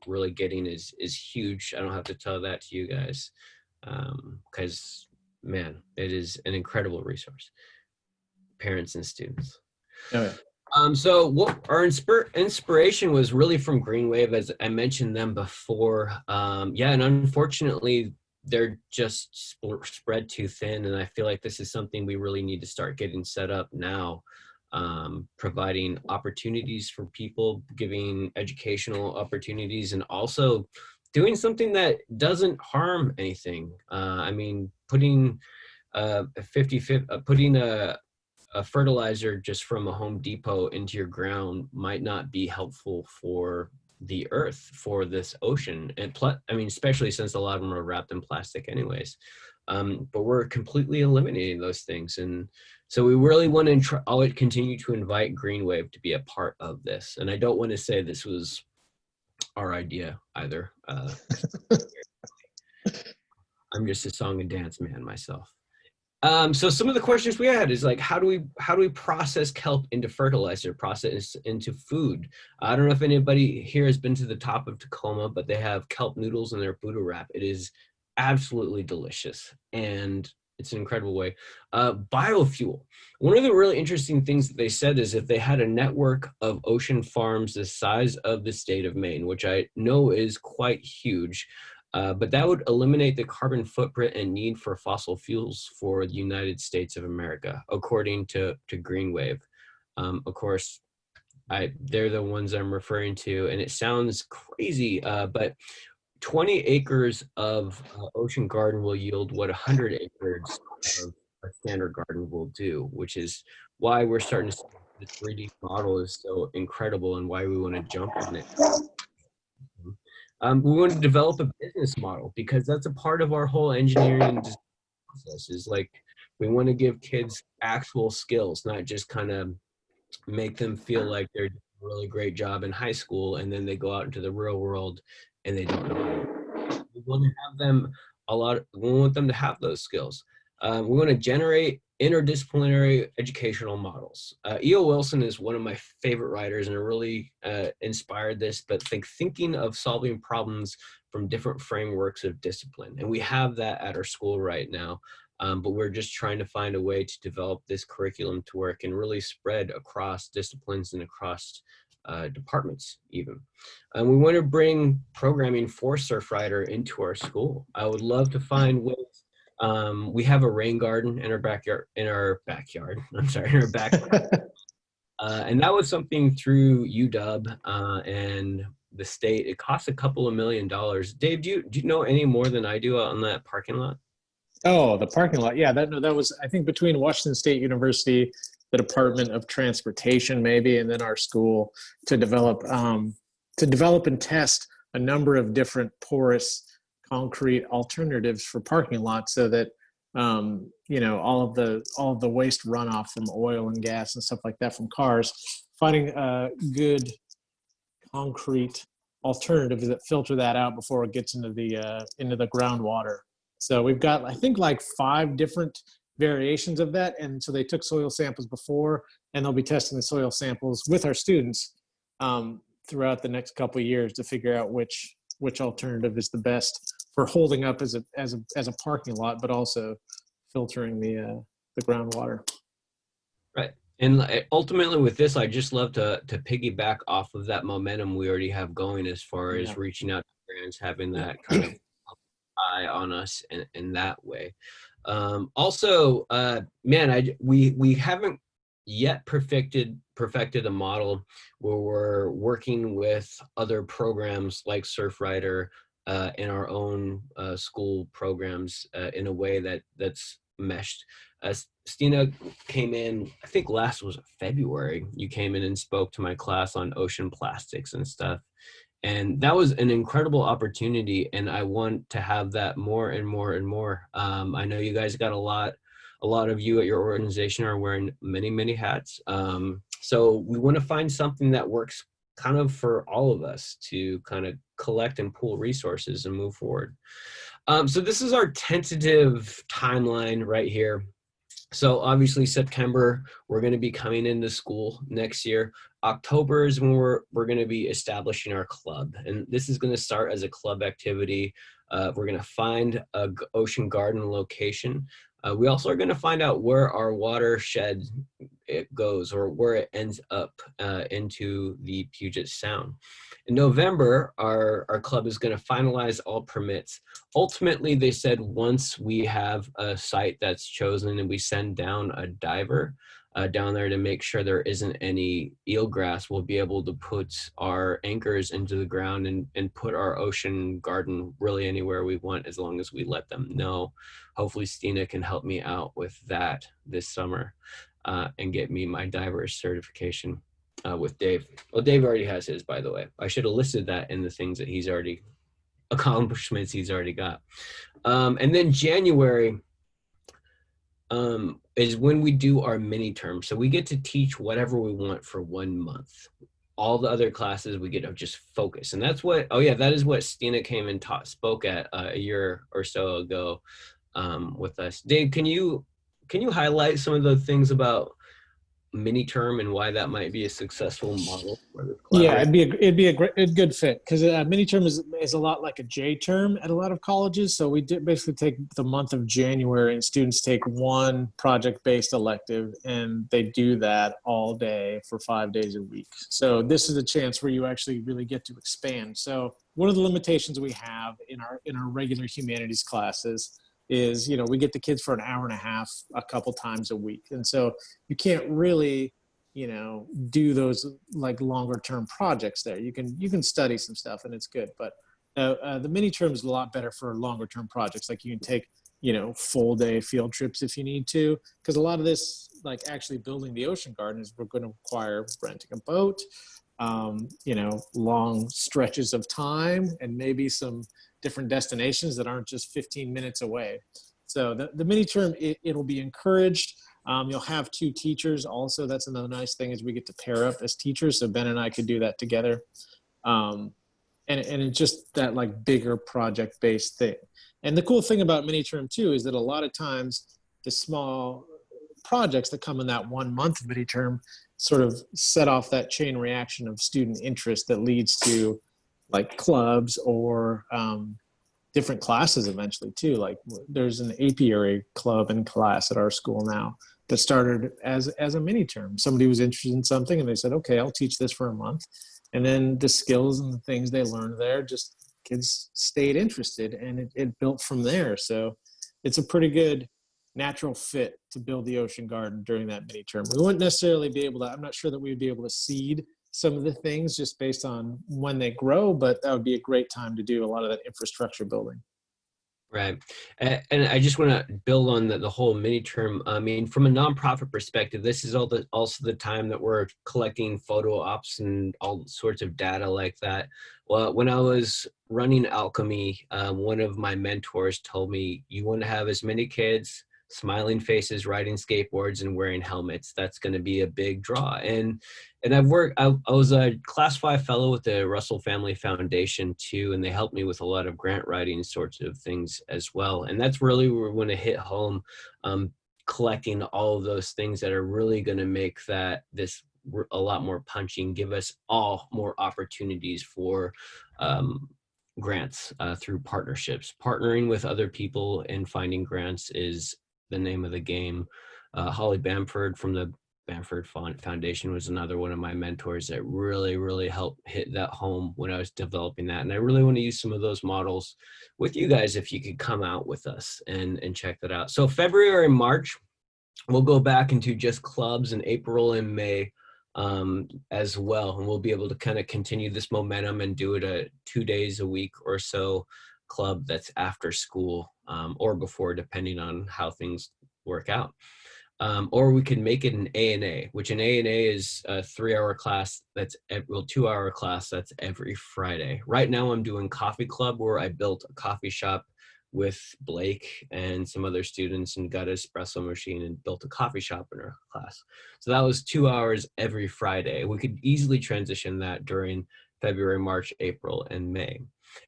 really getting is huge. I don't have to tell that to you guys, because man, it is an incredible resource. Parents and students. Oh, yeah. So what our inspiration was really from Green Wave, as I mentioned them before. Yeah, and unfortunately, they're just spread too thin, and I feel like this is something we really need to start getting set up now, providing opportunities for people, giving educational opportunities, and also doing something that doesn't harm anything. I mean, putting a fertilizer just from a Home Depot into your ground might not be helpful for the earth, for this ocean. And I mean, especially since a lot of them are wrapped in plastic anyways. But we're completely eliminating those things. And so we really want to continue to invite Green Wave to be a part of this. And I don't want to say this was our idea either. I'm just a song and dance man myself. So some of the questions we had is like, how do we process kelp into fertilizer, process into food? I don't know if anybody here has been to the top of Tacoma, but they have kelp noodles in their Buddha wrap. It is absolutely delicious, and it's an incredible way. Biofuel. One of the really interesting things that they said is if they had a network of ocean farms the size of the state of Maine, which I know is quite huge, but that would eliminate the carbon footprint and need for fossil fuels for the United States of America, according to Green Wave. Of course, they're the ones I'm referring to, and it sounds crazy, but 20 acres of ocean garden will yield what 100 acres of a standard garden will do, which is why we're starting to see the 3D model is so incredible and why we want to jump on it. We want to develop a business model because that's a part of our whole engineering process. Is like we want to give kids actual skills, not just kind of make them feel like they're doing a really great job in high school and then they go out into the real world and they don't know. We want to have them we want them to have those skills. We want to generate interdisciplinary educational models. E.O. Wilson is one of my favorite writers and it really inspired this, but thinking of solving problems from different frameworks of discipline. And we have that at our school right now, but we're just trying to find a way to develop this curriculum to work and really spread across disciplines and across departments even. We want to bring programming for Surfrider into our school. I would love to find ways. We have a rain garden in our backyard, in our back. And that was something through UW and the state. It cost a couple of $1 million. Dave, do you know any more than I do on that parking lot? Oh, the parking lot. Yeah, that was, I think, between Washington State University, the Department of Transportation, maybe, and then our school to develop and test a number of different porous concrete alternatives for parking lots, so that all of the waste runoff from oil and gas and stuff like that from cars, finding good concrete alternatives that filter that out before it gets into the groundwater. So we've got, I think, like 5 different variations of that. And so they took soil samples before, and they'll be testing the soil samples with our students throughout the next couple of years to figure out which alternative is the best for holding up as a parking lot, but also filtering the groundwater. Right. And ultimately with this, I just love to piggyback off of that momentum we already have going as far as reaching out to parents, having that kind of eye on us in that way. Also, man, we haven't yet perfected a model where we're working with other programs like Surfrider in our own school programs in a way that's meshed. Stina came in, I think last was February. You came in and spoke to my class on ocean plastics and stuff. And that was an incredible opportunity. And I want to have that more and more and more. I know you guys got a lot of you at your organization are wearing many, many hats. So we want to find something that works kind of for all of us to kind of collect and pool resources and move forward. So this is our tentative timeline right here. So obviously September, we're going to be coming into school next year. October is when we're going to be establishing our club. And this is going to start as a club activity. We're going to find a ocean garden location. We also are going to find out where our watershed it goes or where it ends up into the Puget Sound. In November, our club is going to finalize all permits. Ultimately, they said once we have a site that's chosen and we send down a diver down there to make sure there isn't any eelgrass, we'll be able to put our anchors into the ground and put our ocean garden really anywhere we want as long as we let them know. Hopefully Stina can help me out with that this summer and get me my diver's certification with Dave. Well, Dave already has his, by the way. I should have listed that in the things that he's already, accomplishments he's already got. And then January is when we do our mini term. So we get to teach whatever we want for 1 month. All the other classes we get to just focus. And that's what, oh yeah, that is what Stina came and spoke at a year or so ago with us. Dave, can you highlight some of the things about mini term and why that might be a successful model for this collaboration? Yeah, it'd be a good fit because mini term is a lot like a J term at a lot of colleges. So we basically take the month of January and students take one project-based elective and they do that all day for 5 days a week. So this is a chance where you actually really get to expand. So one of the limitations we have in our regular humanities classes is, we get the kids for an hour and a half a couple times a week. And so you can't really, do those like longer term projects there. You can study some stuff and it's good, but the mini term is a lot better for longer term projects. Like you can take, full day field trips if you need to, because a lot of this, like actually building the ocean garden is we're going to require renting a boat, long stretches of time and maybe some different destinations that aren't just 15 minutes away. So the mini term, it'll be encouraged. You'll have 2 teachers also. That's another nice thing is we get to pair up as teachers. So Ben and I could do that together. And it's just that like bigger project-based thing. And the cool thing about mini term too is that a lot of times the small projects that come in that 1 month mini term sort of set off that chain reaction of student interest that leads to like clubs or different classes eventually too. Like there's an apiary club and class at our school now that started as a mini term. Somebody was interested in something and they said, okay, I'll teach this for a month. And then the skills and the things they learned there, just kids stayed interested and it built from there. So it's a pretty good natural fit to build the ocean garden during that mini term. We wouldn't necessarily be able to, I'm not sure that we'd be able to seed some of the things just based on when they grow, but that would be a great time to do a lot of that infrastructure building. Right. And I just want to build on the whole mini term. I mean, from a nonprofit perspective, this is also the time that we're collecting photo ops and all sorts of data like that. Well, when I was running Alchemy, one of my mentors told me, you want to have as many kids smiling faces, riding skateboards, and wearing helmets. That's going to be a big draw. And I was a Class 5 fellow with the Russell Family Foundation too, and they helped me with a lot of grant writing sorts of things as well. And that's really where we want to hit home, collecting all of those things that are really going to make this a lot more punchy and give us all more opportunities for grants through partnerships. Partnering with other people and finding grants is the name of the game. Holly Bamford from the Bamford Foundation was another one of my mentors that really helped hit that home when I was developing that. And I really want to use some of those models with you guys if you could come out with us and check that out. So February and March, we'll go back into just clubs, in April and May as well. And we'll be able to kind of continue this momentum and do it 2 days a week or so club that's after school or before, depending on how things work out. Or we can make it an A&A, which an A&A is a 3-hour class. That's 2-hour class. That's every Friday. Right now I'm doing coffee club, where I built a coffee shop with Blake and some other students and got an espresso machine and built a coffee shop in our class. So that was 2 hours every Friday. We could easily transition that during February, March, April, and May.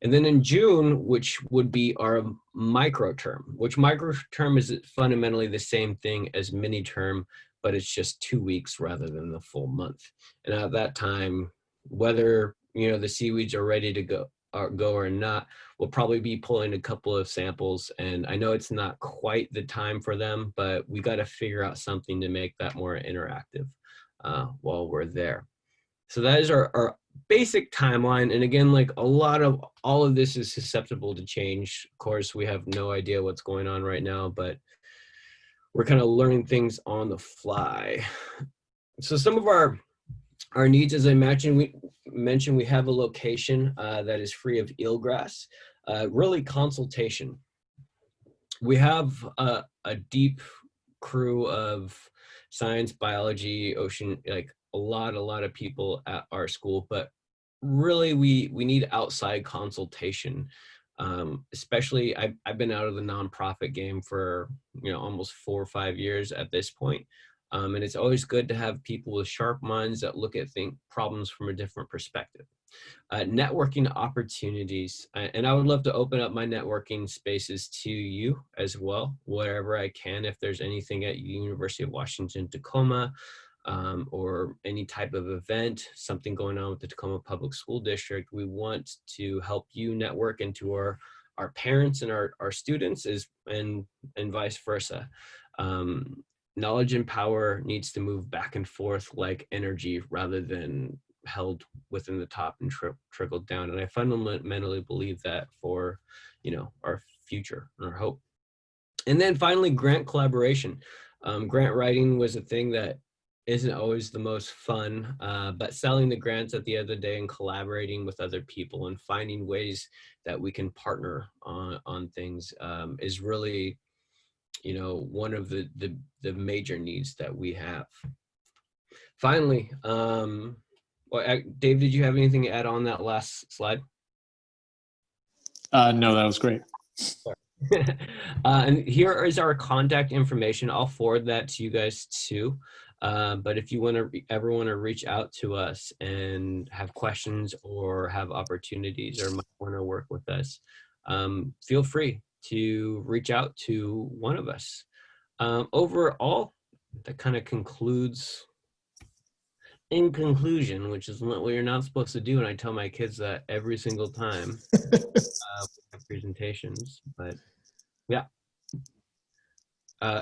And then in June, which would be our micro term, which micro term is fundamentally the same thing as mini term, but it's just 2 weeks rather than the full month. And at that time, whether the seaweeds are ready to go or not, we'll probably be pulling a couple of samples. And I know it's not quite the time for them, but we got to figure out something to make that more interactive while we're there. So that is our basic timeline. And again, like all of this is susceptible to change. Of course, we have no idea what's going on right now, but we're kind of learning things on the fly. So some of our needs, as I mentioned, we have a location that is free of eelgrass, really consultation. We have a deep crew of science, biology, ocean, like a lot of people at our school, but really we need outside consultation. Especially I've been out of the nonprofit game for almost 4 or 5 years at this point. And it's always good to have people with sharp minds that look at problems from a different perspective. Networking opportunities, and I would love to open up my networking spaces to you as well, wherever I can. If there's anything at University of Washington, Tacoma, or any type of event, something going on with the Tacoma Public School District, we want to help you network into our parents and our students and vice versa. Knowledge and power needs to move back and forth like energy rather than held within the top and trickled down. And I fundamentally believe that for, our future and our hope. And then finally, grant collaboration. Grant writing was a thing that isn't always the most fun, but selling the grants at the end of the day and collaborating with other people and finding ways that we can partner on things is really, one of the major needs that we have. Finally, Dave, did you have anything to add on that last slide? No, that was great. And here is our contact information. I'll forward that to you guys too. But if you ever want to reach out to us and have questions or have opportunities or might want to work with us, feel free to reach out to one of us. Overall, that kind of concludes. In conclusion, which is what you're not supposed to do, and I tell my kids that every single time with presentations. But yeah,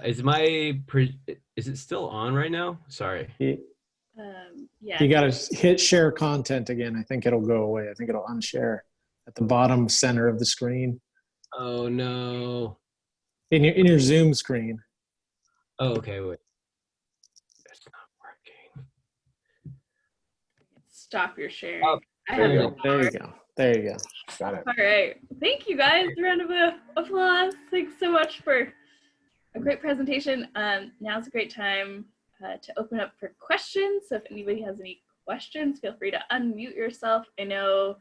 is it still on right now? Sorry. Yeah. You got to hit share content again. I think it'll go away. I think it'll unshare at the bottom center of the screen. Oh no. In your Zoom screen. Oh, okay. Wait. That's not working. Stop your sharing. Oh, There you go. There you go. Got it. All right. Thank you guys. Round of applause. Thanks so much for a great presentation. Now's a great time to open up for questions. So if anybody has any questions, feel free to unmute yourself. I know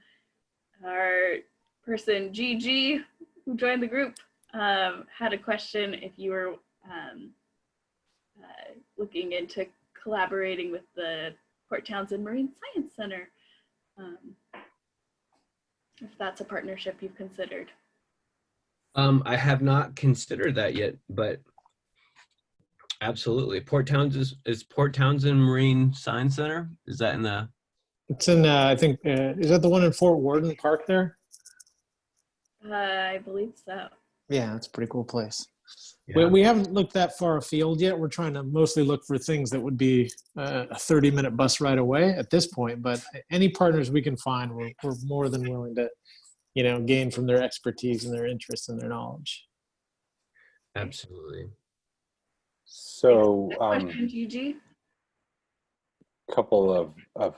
our person Gigi, who joined the group, had a question. If you were um, looking into collaborating with the Port Townsend Marine Science Center, if that's a partnership you've considered. I have not considered that yet, but absolutely. Port Townsend is Port Townsend Marine Science Center. Is that in the? It's in, I think, is that the one in Fort Worden Park there? I believe so. Yeah, it's a pretty cool place. Yeah. We haven't looked that far afield yet. We're trying to mostly look for things that would be a 30-minute bus ride away at this point. But any partners we can find, we're more than willing to, gain from their expertise and their interests and their knowledge. Absolutely. So, Question, Gigi? couple of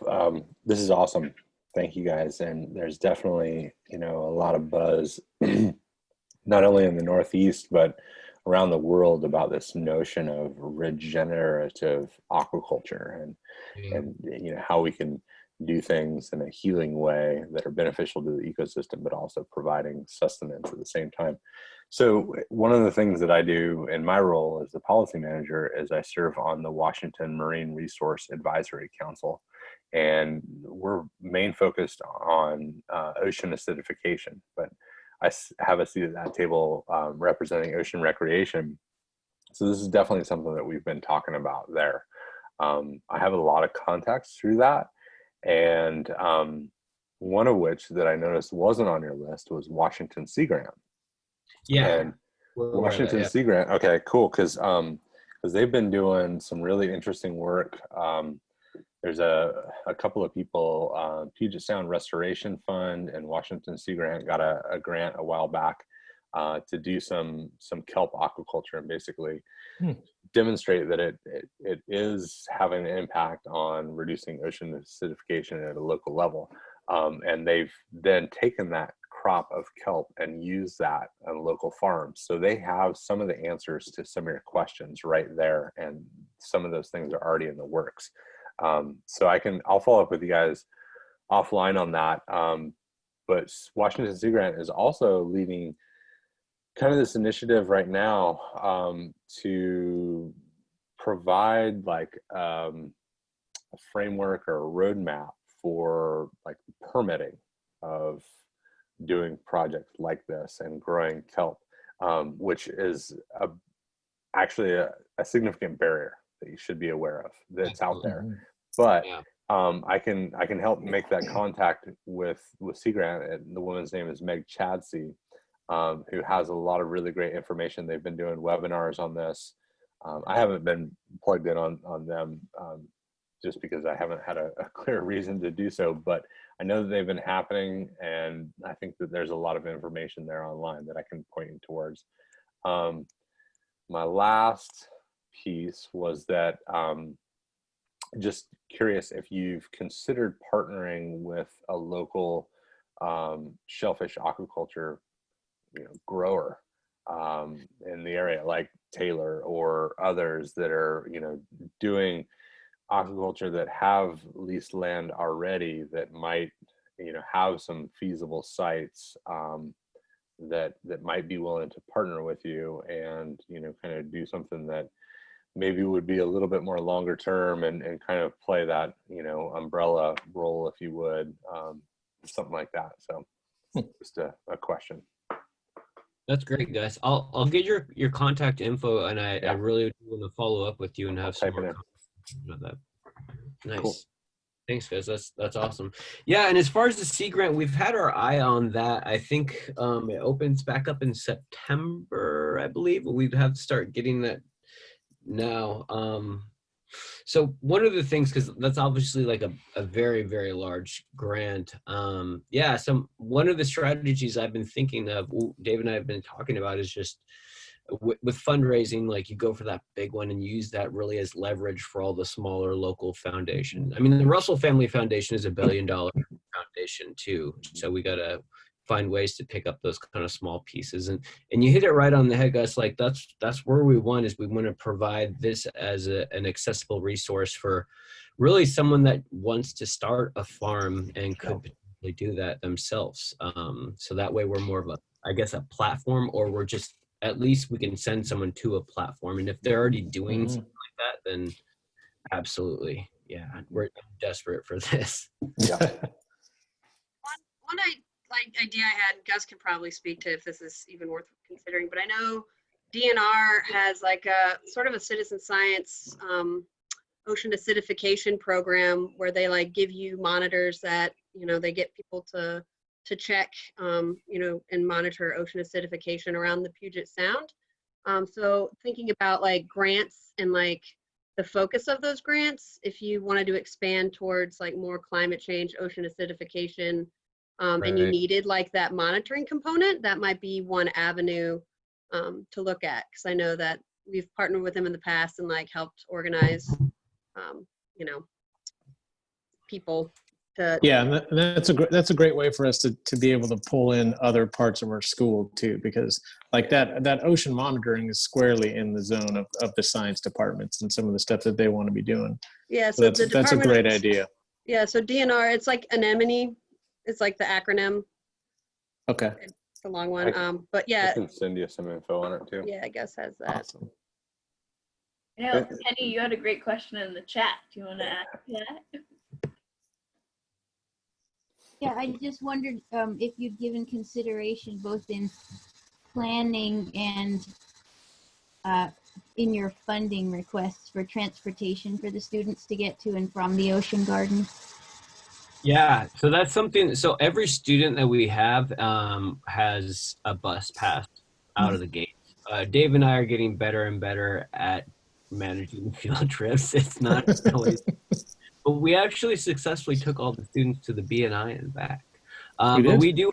this is awesome. Thank you guys. And there's definitely, a lot of buzz, not only in the Northeast, but around the world about this notion of regenerative aquaculture and how we can do things in a healing way that are beneficial to the ecosystem, but also providing sustenance at the same time. So one of the things that I do in my role as the policy manager is I serve on the Washington Marine Resource Advisory Council, and we're main focused on ocean acidification, but I have a seat at that table representing ocean recreation. So this is definitely something that we've been talking about there. I have a lot of contacts through that. And one of which that I noticed wasn't on your list was Washington Sea Grant. Yeah. And Washington Sea Grant. Okay, cool. Because they've been doing some really interesting work. There's a couple of people, Puget Sound Restoration Fund and Washington Sea Grant got a grant a while back to do some kelp aquaculture and basically demonstrate that it is having an impact on reducing ocean acidification at a local level. And they've then taken that crop of kelp and used that on local farms. So they have some of the answers to some of your questions right there. And some of those things are already in the works. So I'll follow up with you guys offline on that. But Washington Sea Grant is also leading kind of this initiative right now to provide like a framework or a roadmap for like permitting of doing projects like this and growing kelp, which is actually a significant barrier that you should be aware of that's out there. But I can help make that contact with Sea Grant, and the woman's name is Meg Chadsey, who has a lot of really great information. They've been doing webinars on this. I haven't been plugged in on them just because I haven't had a clear reason to do so, but I know that they've been happening, and I think that there's a lot of information there online that I can point you towards. My last piece was that just curious if you've considered partnering with a local shellfish aquaculture grower in the area, like Taylor or others that are doing aquaculture that have leased land already that might have some feasible sites that might be willing to partner with you and kind of do something that maybe would be a little bit more longer term and kind of play that umbrella role, if you would, something like that. So just a question. That's great, guys. I'll get your contact info, and I really want to follow up with you and have some more conversation about that. Nice. Cool. Thanks, guys. That's awesome. Yeah, and as far as the Sea Grant, we've had our eye on that. I think it opens back up in September, I believe. But we'd have to start getting that now. So one of the things, because that's obviously like a very, very large grant. So one of the strategies I've been thinking of, Dave and I have been talking about, is just with fundraising, like you go for that big one and use that really as leverage for all the smaller local foundations. I mean, the Russell Family Foundation is $1 billion foundation too. So we got to find ways to pick up those kind of small pieces. And you hit it right on the head, guys. Like that's where we want to provide this as an accessible resource for really someone that wants to start a farm and could potentially do that themselves. So that way we're more of a platform, or we're just at least we can send someone to a platform. And if they're already doing something like that, then absolutely, yeah, we're desperate for this. One idea I had, Gus can probably speak to if this is even worth considering, but I know DNR has like a sort of a citizen science ocean acidification program where they like give you monitors that, you know, they get people to check, you know, and monitor ocean acidification around the Puget Sound. So thinking about like grants and like the focus of those grants, if you wanted to expand towards like more climate change, ocean acidification, and you needed like that monitoring component, that might be one avenue to look at. Because I know that we've partnered with them in the past and like helped organize, you know, people to. Yeah, and that's a great way for us to be able to pull in other parts of our school too, because like that ocean monitoring is squarely in the zone of the science departments and some of the stuff that they want to be doing. Yeah, so that's a great idea. Yeah, so DNR, it's like anemone. It's like the acronym. Okay. It's a long one. But yeah. I can send you some info on it too. Yeah, I guess has that. Awesome. You know, Penny, you had a great question in the chat. Do you want to ask that? Yeah, I just wondered if you'd given consideration both in planning and in your funding requests for transportation for the students to get to and from the ocean garden. Yeah, so that's something. So every student that we have has a bus pass out of the gate. Dave and I are getting better and better at managing field trips. It's not always, but we actually successfully took all the students to the BNI and back. But we do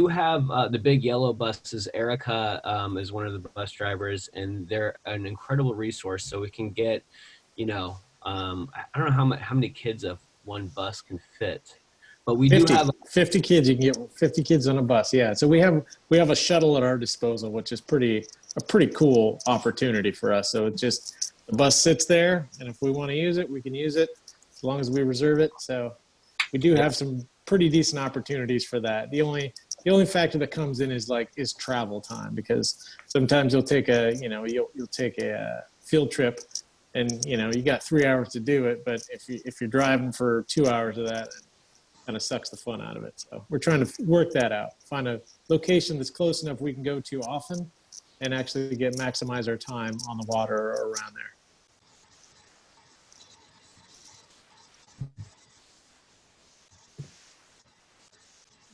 have the big yellow buses. Erica is one of the bus drivers, and they're an incredible resource. So we can get, you know, I don't know how many kids one bus can fit, but we 50, do have 50 kids. You can get 50 kids on a bus. Yeah, so we have a shuttle at our disposal, which is a pretty cool opportunity for us. So it's just the bus sits there, and if we want to use it, we can use it as long as we reserve it. So we do have some pretty decent opportunities for that. The only factor that comes in is travel time, because sometimes you'll take a field trip. And, you know, you got 3 hours to do it, but if you're driving for 2 hours of that, it kind of sucks the fun out of it. So we're trying to work that out, find a location that's close enough we can go to often and actually maximize our time on the water or around there.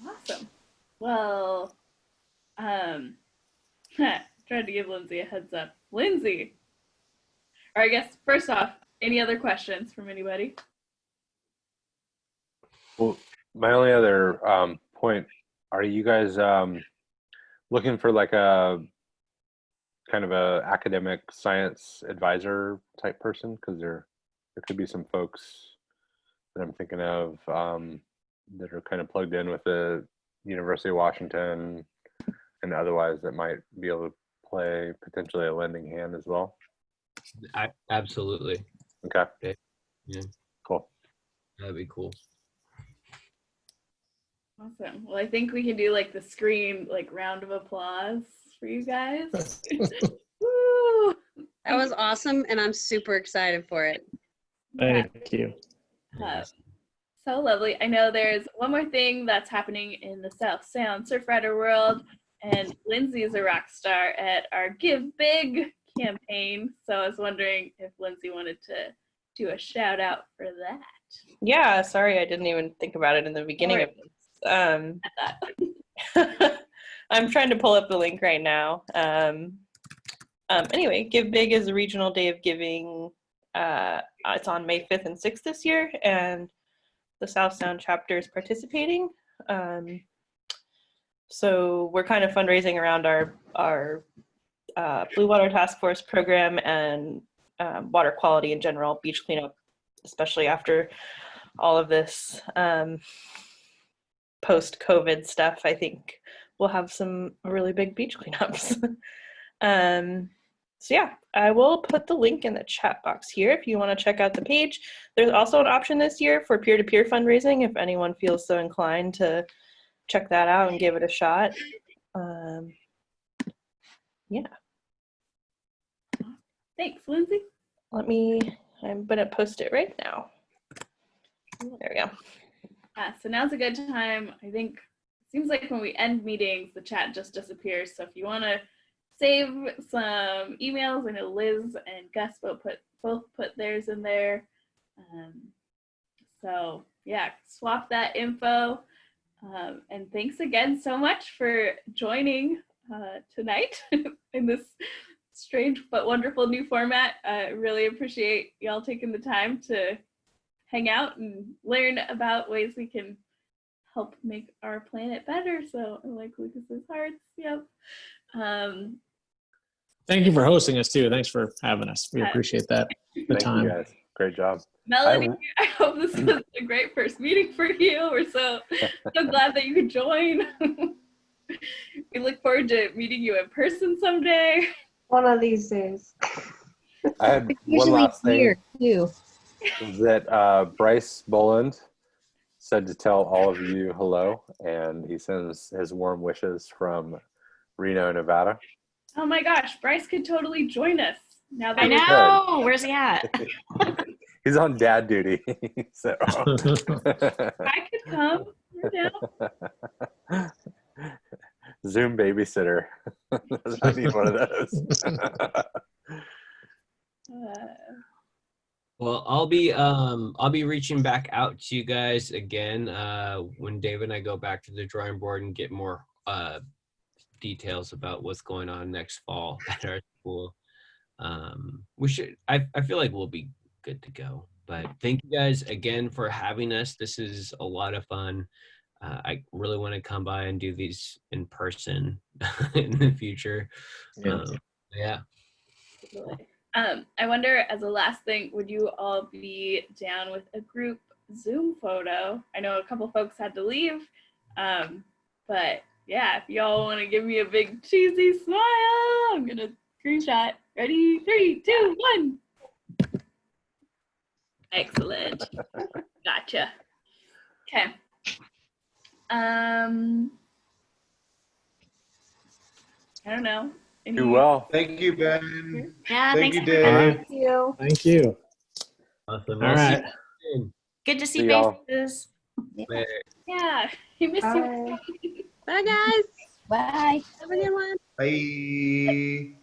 Awesome. Well, tried to give Lindsay a heads up. Lindsay. Or I guess, first off, any other questions from anybody? Well, my only other point, are you guys looking for like a kind of a academic science advisor type person? Because there could be some folks that I'm thinking of that are kind of plugged in with the University of Washington and otherwise that might be able to play potentially a lending hand as well. Absolutely. Okay. Yeah. Cool. That'd be cool. Awesome. Well, I think we can do like the screen, like round of applause for you guys. Woo! That was awesome, and I'm super excited for it. Thank you. So lovely. I know there's one more thing that's happening in the South Sound Surfrider world, and Lindsay is a rock star at our Give Big campaign. So I was wondering if Lindsay wanted to do a shout out for that. Yeah, sorry, I didn't even think about it in the beginning of this. I'm trying to pull up the link right now. Anyway, Give Big is a regional day of giving. It's on May 5th and 6th this year, and the South Sound chapter is participating. So we're kind of fundraising around our Blue Water Task Force program and water quality in general, beach cleanup, especially after all of this post-COVID stuff. I think we'll have some really big beach cleanups. So yeah, I will put the link in the chat box here if you want to check out the page. There's also an option this year for peer-to-peer fundraising if anyone feels so inclined to check that out and give it a shot. Yeah. Thanks, Lindsay. I'm gonna post it right now. There we go. So now's a good time. I think it seems like when we end meetings, the chat just disappears. So if you want to save some emails, I know Liz and Gus both put theirs in there. So yeah, swap that info. And thanks again so much for joining tonight in this strange but wonderful new format. I really appreciate y'all taking the time to hang out and learn about ways we can help make our planet better. So I like Lucas's hearts. Yep. Thank you for hosting us too. Thanks for having us. We appreciate that. The Thank time. you guys. Great job. Melody, I hope this was a great first meeting for you. We're so glad that you could join. We look forward to meeting you in person someday. One of these days. I had one Usually last thing. here too. That Bryce Boland said to tell all of you hello, and he sends his warm wishes from Reno, Nevada. Oh my gosh, Bryce could totally join us. Now that I know. Where's he at? He's on dad duty. So I could come. We're down. Zoom babysitter. I need one of those. Well, I'll be reaching back out to you guys again when Dave and I go back to the drawing board and get more details about what's going on next fall at our school. I feel like we'll be good to go. But thank you guys again for having us. This is a lot of fun. I really want to come by and do these in person in the future. Yeah. I wonder, as a last thing, would you all be down with a group Zoom photo? I know a couple folks had to leave, but yeah, if y'all want to give me a big cheesy smile, I'm gonna screenshot. Ready? 3, 2, 1. Excellent. Gotcha. Okay. I don't know. Do well. Thank you, Ben. Yeah, Thank thanks you, everybody. Dave. Thank you. Thank you. Awesome. All right. Good to see See y'all. faces. Later. Yeah, I miss you. Bye, guys. Bye. Have a good one. Bye.